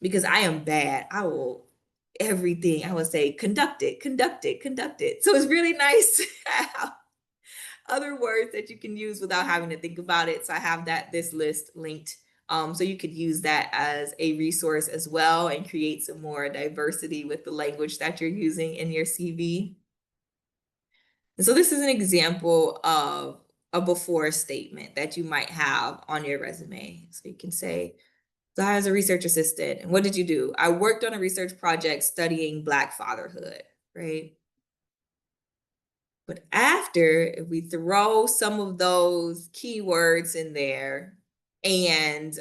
because I am bad. I will everything. I would say conduct it, conduct it, conduct it. So it's really nice to have other words that you can use without having to think about it. So I have this list linked. So you could use that as a resource as well and create some more diversity with the language that you're using in your CV. And so this is an example of a before statement that you might have on your resume. So you can say, so I was a research assistant. And what did you do? I worked on a research project studying Black fatherhood, right? But after, if we throw some of those keywords in there and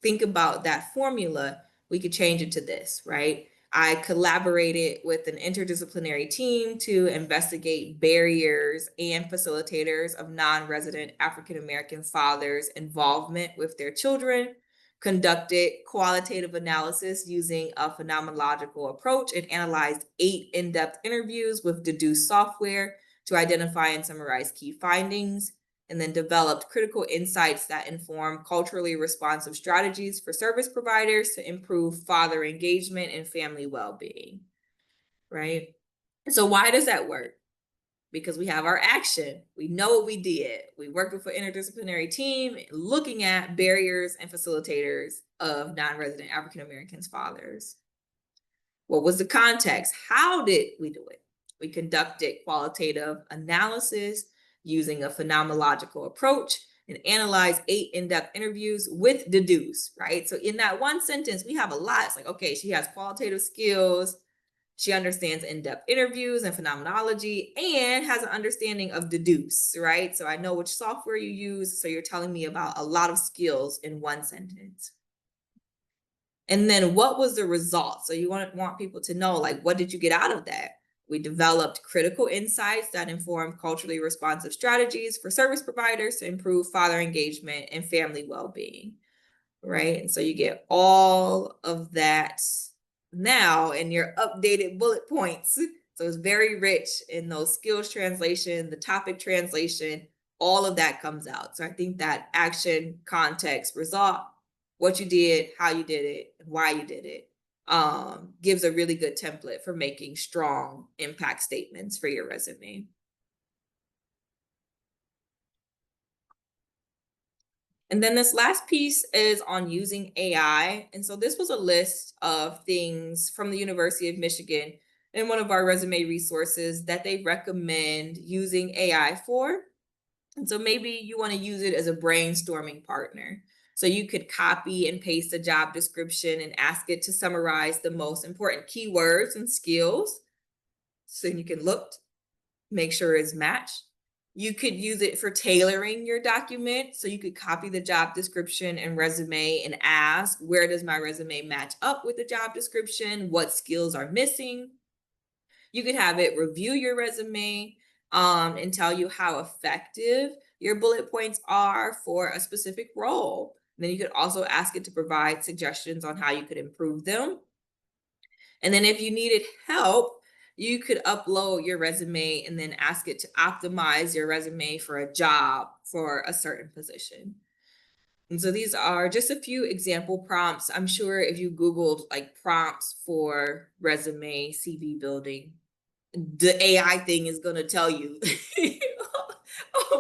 think about that formula, we could change it to this, right? I collaborated with an interdisciplinary team to investigate barriers and facilitators of non-resident African-American fathers' involvement with their children, conducted qualitative analysis using a phenomenological approach, and analyzed 8 in-depth interviews with deduced software to identify and summarize key findings, and then developed critical insights that inform culturally responsive strategies for service providers to improve father engagement and family well-being, right? So why does that work? Because we have our action. We know what we did. We worked with an interdisciplinary team looking at barriers and facilitators of non-resident African Americans' fathers. What was the context? How did we do it? We conducted qualitative analysis using a phenomenological approach and analyzed 8 in-depth interviews with deduce, right? So in that one sentence, we have a lot. It's like, okay, she has qualitative skills. She understands in-depth interviews and phenomenology and has an understanding of deduce, right? So I know which software you use. So you're telling me about a lot of skills in one sentence. And then what was the result? So you want people to know, like, what did you get out of that? We developed critical insights that inform culturally responsive strategies for service providers to improve father engagement and family well-being, right? And so you get all of that now in your updated bullet points. So it's very rich in those skills translation, the topic translation, all of that comes out. So I think that action, context, result, what you did, how you did it, and why you did it, gives a really good template for making strong impact statements for your resume. And then this last piece is on using AI. And so this was a list of things from the University of Michigan in one of our resume resources that they recommend using AI for. And so maybe you want to use it as a brainstorming partner. So you could copy and paste a job description and ask it to summarize the most important keywords and skills. So you can look, make sure it's matched. You could use it for tailoring your document. So you could copy the job description and resume and ask, where does my resume match up with the job description? What skills are missing? You could have it review your resume and tell you how effective your bullet points are for a specific role. And then you could also ask it to provide suggestions on how you could improve them. And then if you needed help, you could upload your resume and then ask it to optimize your resume for a job for a certain position. And so these are just a few example prompts. I'm sure if you Googled like prompts for resume CV building, the AI thing is going to tell you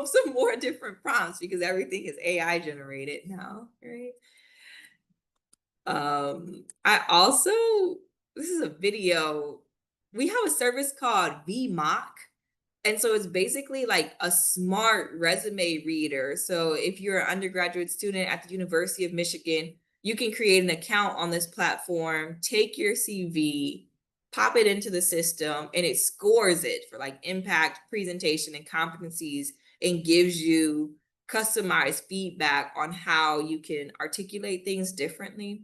some more different prompts because everything is AI generated now, right? I also, this is a video. We have a service called VMock. And so it's basically like a smart resume reader. So if you're an undergraduate student at the University of Michigan, you can create an account on this platform, take your CV, pop it into the system, and it scores it for like impact, presentation, and competencies, and gives you customized feedback on how you can articulate things differently.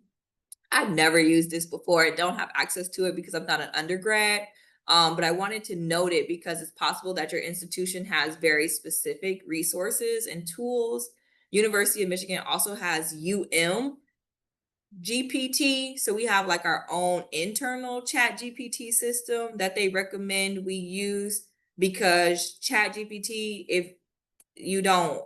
I've never used this before. I don't have access to it because I'm not an undergrad. But I wanted to note it because it's possible that your institution has very specific resources and tools. University of Michigan also has GPT. So we have like our own internal chat GPT system that they recommend we use because chat GPT, if you don't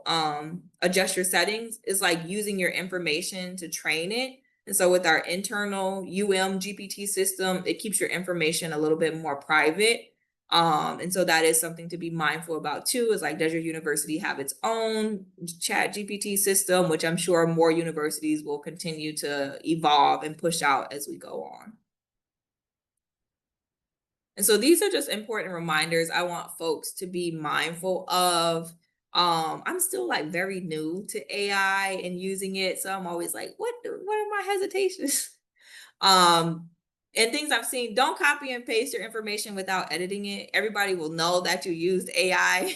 adjust your settings, is like using your information to train it. And so with our internal GPT system, it keeps your information a little bit more private. And so that is something to be mindful about too, is like, does your university have its own chat GPT system, which I'm sure more universities will continue to evolve and push out as we go on. And so these are just important reminders I want folks to be mindful of. I'm still like very new to AI and using it. So I'm always like, what are my hesitations? And things I've seen, don't copy and paste your information without editing it. Everybody will know that you used AI.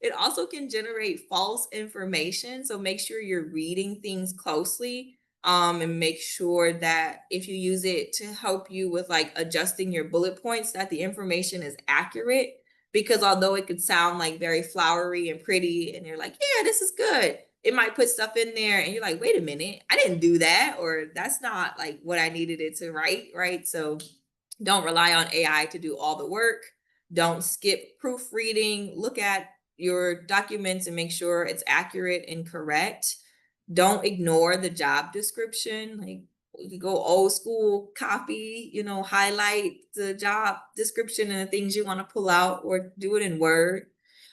It also can generate false information. So make sure you're reading things closely. And make sure that if you use it to help you with like adjusting your bullet points, that the information is accurate. because although it could sound like very flowery and pretty, and you're like, yeah, this is good, it might put stuff in there and you're like, wait a minute, I didn't do that, or that's not like what I needed it to write, right? So don't rely on AI to do all the work. Don't skip proofreading. Look at your documents and make sure it's accurate and correct. Don't ignore the job description. Like, you could go old school copy, highlight the job description and the things you want to pull out, or do it in Word.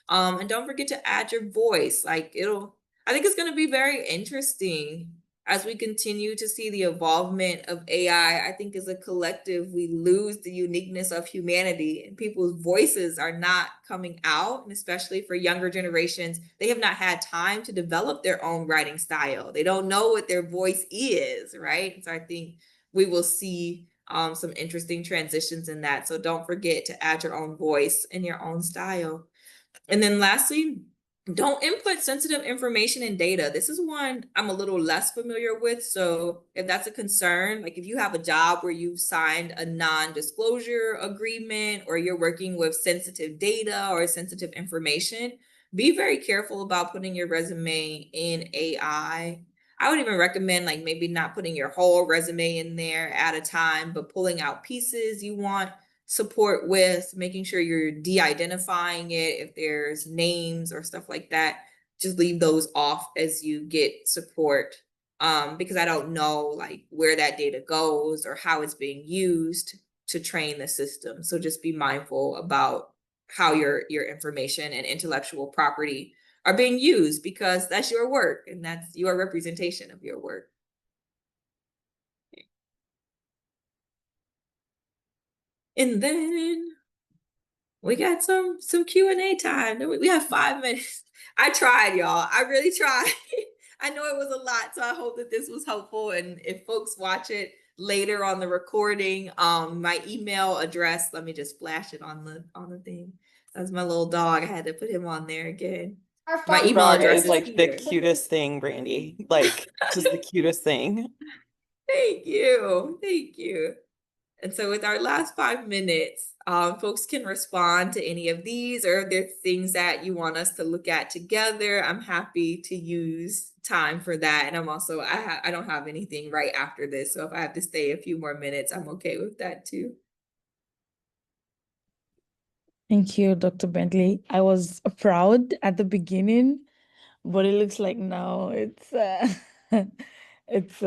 And don't forget to add your voice. I think it's going to be very interesting as we continue to see the evolvement of AI. I think as a collective, we lose the uniqueness of humanity, and people's voices are not coming out. And especially for younger generations, they have not had time to develop their own writing style. They don't know what their voice is, right? So I think we will see some interesting transitions in that. So don't forget to add your own voice and your own style. And then lastly, don't input sensitive information and data. This is one I'm a little less familiar with. So if that's a concern, like if you have a job where you've signed a non-disclosure agreement, or you're working with sensitive data or sensitive information, be very careful about putting your resume in AI. I would even recommend like maybe not putting your whole resume in there at a time, but pulling out pieces you want support with, making sure you're de-identifying it. If there's names or stuff like that, just leave those off as you get support, because I don't know like where that data goes or how it's being used to train the system. So just be mindful about how your information and intellectual property are being used, because that's your work and that's your representation of your work. And then we got some Q&A time. We have 5 minutes. I tried, y'all. I really tried. I know it was a lot, so I hope that this was helpful. And if folks watch it later on the recording, my email address, let me just flash it on the thing. That's my little dog. I had to put him on there again. My email Dog address is like the here. cutest thing, Brandie. Like just the cutest thing. Thank you. Thank you. And so with our last 5 minutes, folks can respond to any of these, or if there's things that you want us to look at together. I'm happy to use time for that. And I'm also, I don't have anything right after this. So if I have to stay a few more minutes, I'm okay with that too. Thank you, Dr. Bentley. I was proud at the beginning, but it looks like now it's it's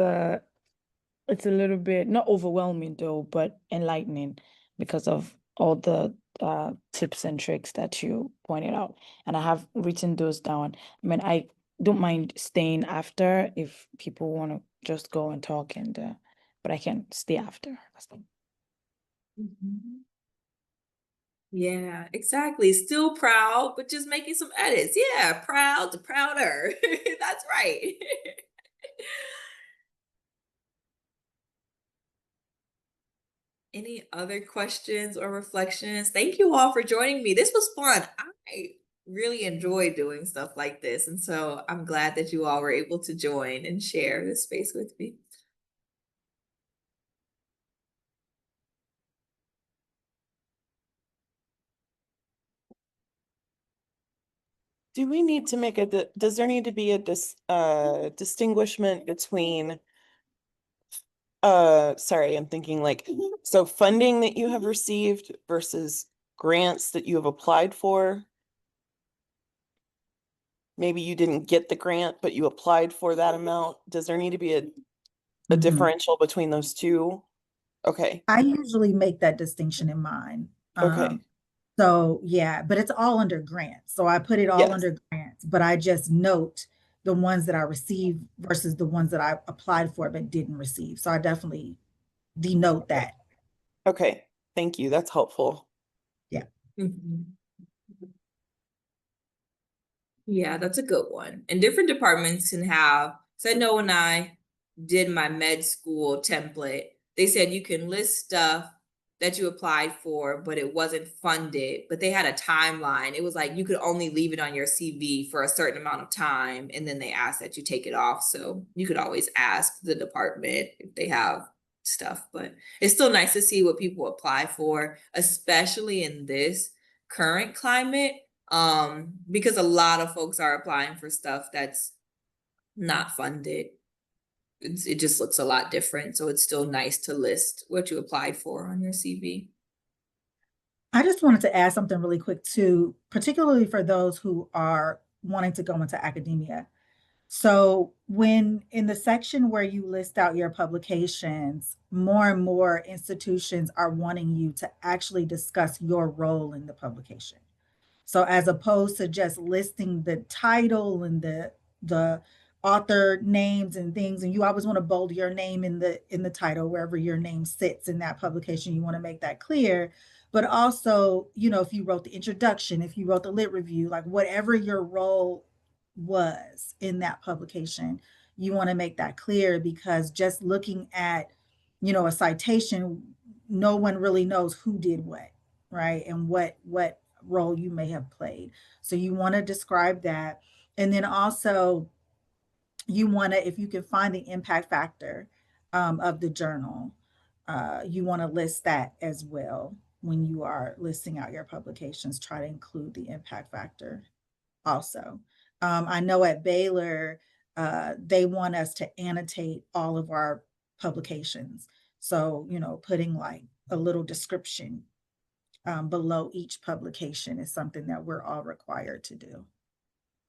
it's a little bit not overwhelming though, but enlightening because of all the tips and tricks that you pointed out. And I have written those down. I mean, I don't mind staying after if people want to just go and talk, and but I can stay after. That's fine. Mhm. Yeah, exactly. Still proud, but just making some edits. Yeah, proud to prouder. That's right. Any other questions or reflections? Thank you all for joining me. This was fun. I really enjoy doing stuff like this. And so I'm glad that you all were able to join and share this space with me. Do we need to make does there need to be a distinguishment between sorry, I'm thinking like, so funding that you have received versus grants that you have applied for? Maybe you didn't get the grant, but you applied for that amount. Does there need to be a Mhm. differential between those two? Okay, I usually make that distinction in mine. okay, So yeah, but it's all under grants. So I put it all yes, under grants, but I just note the ones that I received versus the ones that I applied for but didn't receive. So I definitely denote that. okay, thank you, that's helpful. Yeah. Mhm. Yeah, that's a good one. And different departments can have, so I know when I did my med school template, they said you can list stuff that you applied for, but it wasn't funded, but they had a timeline. It was like you could only leave it on your CV for a certain amount of time, and then they asked that you take it off. So you could always ask the department if they have stuff, but it's still nice to see what people apply for, especially in this, current climate, because a lot of folks are applying for stuff that's not funded. It just looks a lot different, so it's still nice to list what you applied for on your CV. I just wanted to add something really quick too, particularly for those who are wanting to go into academia. So when in the section where you list out your publications, more and more institutions are wanting you to actually discuss your role in the publication. So as opposed to just listing the title and the author names and things, and you always want to bold your name in the title wherever your name sits in that publication, you want to make that clear. But also, you know, if you wrote the introduction, if you wrote the lit review, like whatever your role was in that publication, you want to make that clear, because just looking at, you know, a citation, no one really knows who did what, right? And what role you may have played. So you want to describe that. And then also you want to, if you can find the impact factor of the journal, you want to list that as well. When you are listing out your publications, try to include the impact factor also. I know at Baylor, they want us to annotate all of our publications. So, you know, putting like a little description below each publication is something that we're all required to do.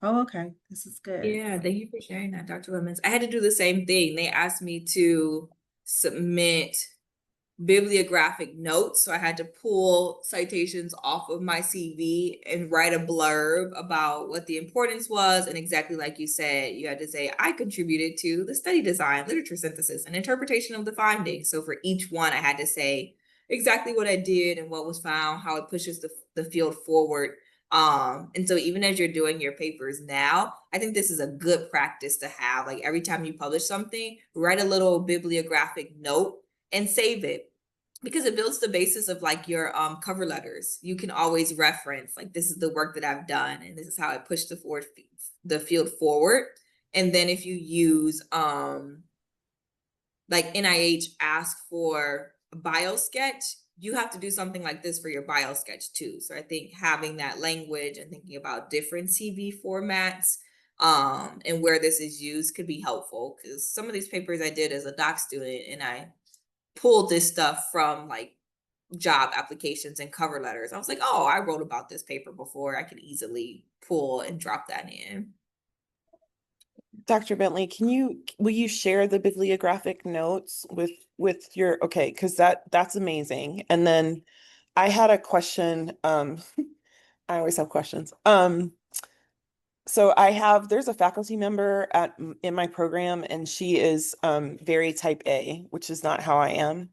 Oh, okay. This is good. Yeah, thank you for sharing that, Dr. Lemons. I had to do the same thing. They asked me to submit bibliographic notes. So I had to pull citations off of my CV and write a blurb about what the importance was. And exactly like you said, you had to say, I contributed to the study design, literature synthesis, and interpretation of the findings. So for each one, I had to say exactly what I did and what was found, how it pushes the field forward. And so even as you're doing your papers now, I think this is a good practice to have. Like every time you publish something, write a little bibliographic note and save it, because it builds the basis of like your cover letters. You can always reference like, this is the work that I've done and this is how I pushed the field forward. And then if you use like NIH ask for a bio sketch, you have to do something like this for your bio sketch too. So I think having that language and thinking about different CV formats and where this is used could be helpful, because some of these papers I did as a doc student and I pulled this stuff from like job applications and cover letters. I was like, oh, I wrote about this paper before. I could easily pull and drop that in. Dr. Bentley, will you share the bibliographic notes with your, okay, because that's amazing. And then I had a question. I always have questions. So there's a faculty member in my program, and she is very type A, which is not how I am.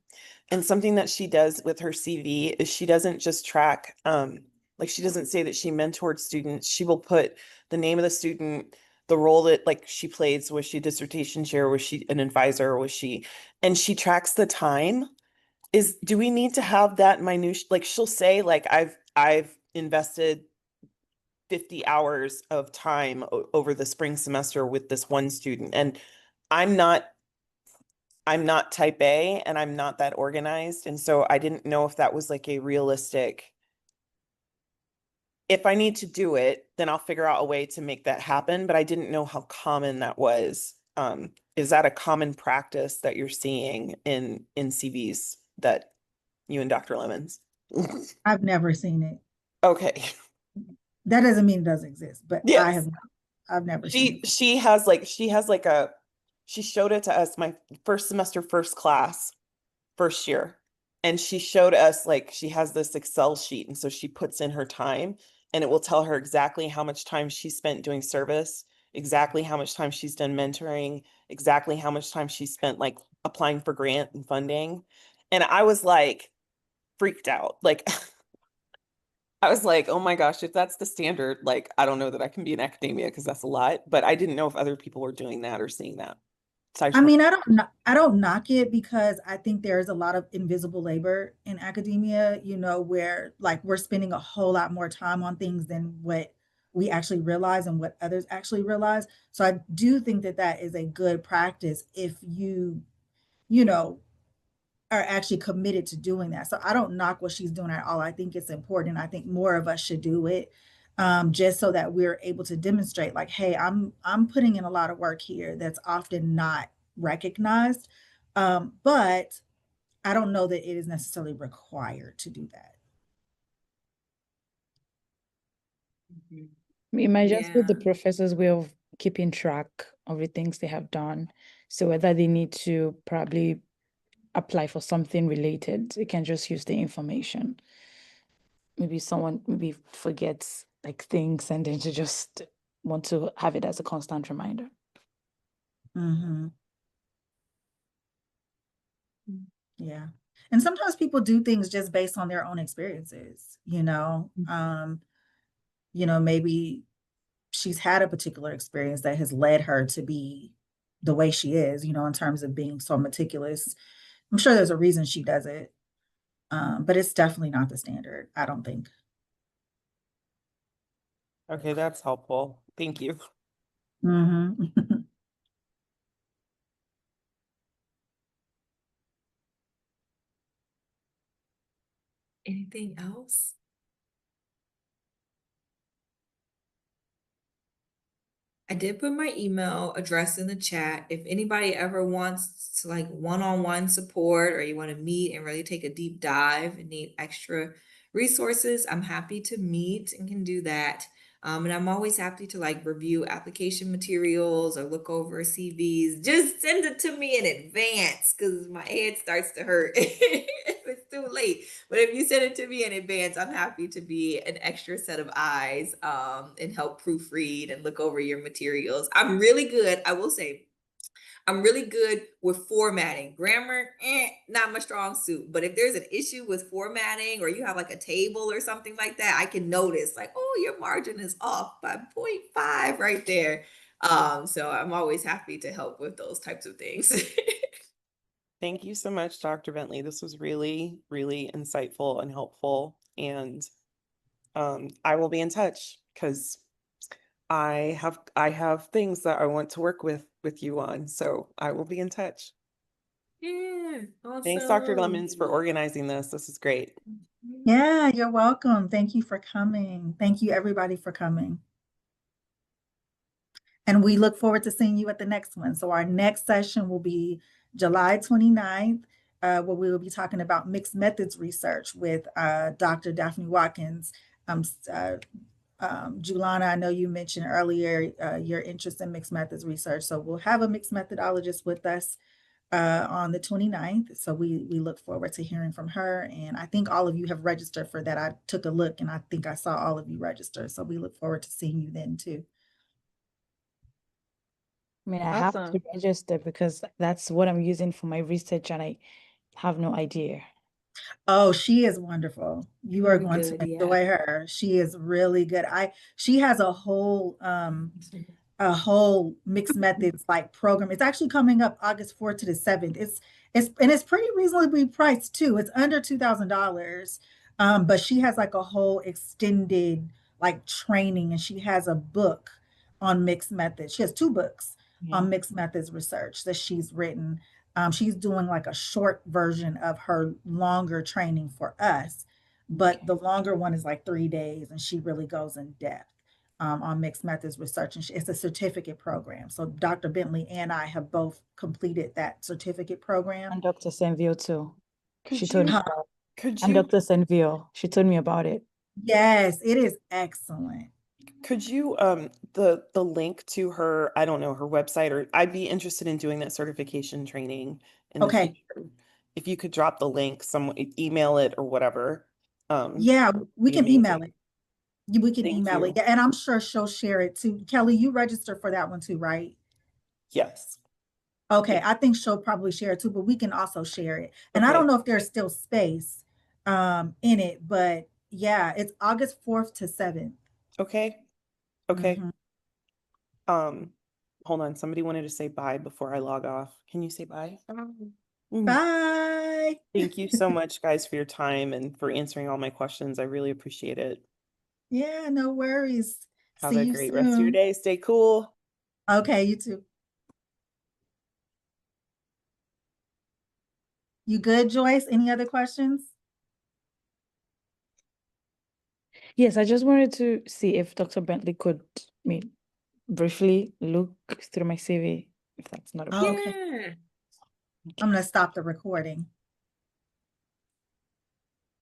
And something that she does with her CV is she doesn't just track, like she doesn't say that she mentored students. She will put the name of the student, the role that like she plays. Was she a dissertation chair? Was she an advisor? And she tracks the time. Do we need to have that minutiae? Like she'll say like, I've invested 50 hours of time over the spring semester with this one student. And I'm not type A and I'm not that organized. And so I didn't know if that was like a realistic, if I need to do it, then I'll figure out a way to make that happen. But I didn't know how common that was. Is that a common practice that you're seeing in CVs that you and Dr. Lemons? I've never seen it. Okay. That doesn't mean it doesn't exist, but Yes. I've never seen it. She showed it to us my first semester, first class, first year. And she showed us like she has this Excel sheet. And so she puts in her time and it will tell her exactly how much time she spent doing service, exactly how much time she's done mentoring, exactly how much time she spent like applying for grant and funding. And I was like freaked out. Like I was like, oh my gosh, if that's the standard, like, I don't know that I can be in academia because that's a lot, but I didn't know if other people were doing that or seeing that. So I mean, I don't knock it, because I think there's a lot of invisible labor in academia, you know, where like we're spending a whole lot more time on things than what we actually realize and what others actually realize. So I do think that that is a good practice if you know, are actually committed to doing that. So I don't knock what she's doing at all. I think it's important. I think more of us should do it, just so that we're able to demonstrate, like, hey, I'm putting in a lot of work here that's often not recognized. But I don't know that it is necessarily required to do that. It might just be the Yeah. professor's way of keeping track of the things they have done. So whether they need to probably apply for something related, they can just use the information. Maybe someone maybe forgets like things and then to just want to have it as a constant reminder. Mm-hmm. Yeah. And sometimes people do things just based on their own experiences, maybe she's had a particular experience that has led her to be the way she is, in terms of being so meticulous. I'm sure there's a reason she does it. But it's definitely not the standard, I don't think. Okay, that's helpful. Thank you. Mm-hmm. Anything else? I did put my email address in the chat. If anybody ever wants to like one-on-one support or you want to meet and really take a deep dive and need extra resources, I'm happy to meet and can do that. And I'm always happy to like review application materials or look over CVs. Just send it to me in advance because my head starts to hurt if it's too late. But if you send it to me in advance, I'm happy to be an extra set of eyes and help proofread and look over your materials. I'm really good, I will say, I'm really good with formatting. Grammar, not my strong suit. But if there's an issue with formatting or you have like a table or something like that, I can notice like, oh, your margin is off by 0.5 right there. So I'm always happy to help with those types of things. Thank you so much, Dr. Bentley. This was really, really insightful and helpful. And I will be in touch because I have things that I want to work with you on. So I will be in touch. Yeah, Thanks, Dr. awesome. Lemons, for organizing this. This is great. Yeah, you're welcome. Thank you for coming. Thank you, everybody, for coming. And we look forward to seeing you at the next one. So our next session will be July 29th, where we will be talking about mixed methods research with Dr. Daphne Watkins. Julana, I know you mentioned earlier your interest in mixed methods research. So we'll have a mixed methodologist with us on the 29th. So we look forward to hearing from her. And I think all of you have registered for that. I took a look and I think I saw all of you register. So we look forward to seeing you then too. I mean, I have to Awesome. register because that's what I'm using for my research and I have no idea. Oh, she is wonderful. You are Very going to good, yeah. enjoy her. She is really good. She has a whole mixed methods like program. It's actually coming up August 4th to the 7th. It's pretty reasonably priced too. It's under $2,000. But she has like a whole extended like training, and she has a book on mixed methods. She has two books on mixed methods research that she's written. She's doing like a short version of her longer training for us, but the longer one is like 3 days, and she really goes in depth on mixed methods research. And it's a certificate program. So Dr. Bentley and I have both completed that certificate program. And Dr. Senville too. She Could told me you, about could and you, Dr. Senville. She told me about it. Yes, it is excellent. could you, the link to her, I don't know, her website, or I'd be interested in doing that certification training in the Okay. future. If you could drop the link, email it or whatever. Yeah, we Be can email amazing. it. We can Thank email it. you. Yeah, and I'm sure she'll share it too. Kelly, you register for that one too, right? Yes. Okay, I think she'll probably share it too, but we can also share it. And I Okay. don't know if there's still space in it, but yeah, it's August 4th to 7th. Okay. Okay. Mhm. Hold on. Somebody wanted to say bye before I log off. Can you say bye? Bye. Thank you so much, guys, for your time and for answering all my questions. I really appreciate it. Yeah, no worries. Have See a you great rest of your soon. day. Stay cool. Okay, you too. You good, Joyce? Any other questions? Yes, I just wanted to see if Dr. Bentley could briefly look through my CV, if that's not a Oh, problem. okay. Yeah. I'm gonna stop the recording.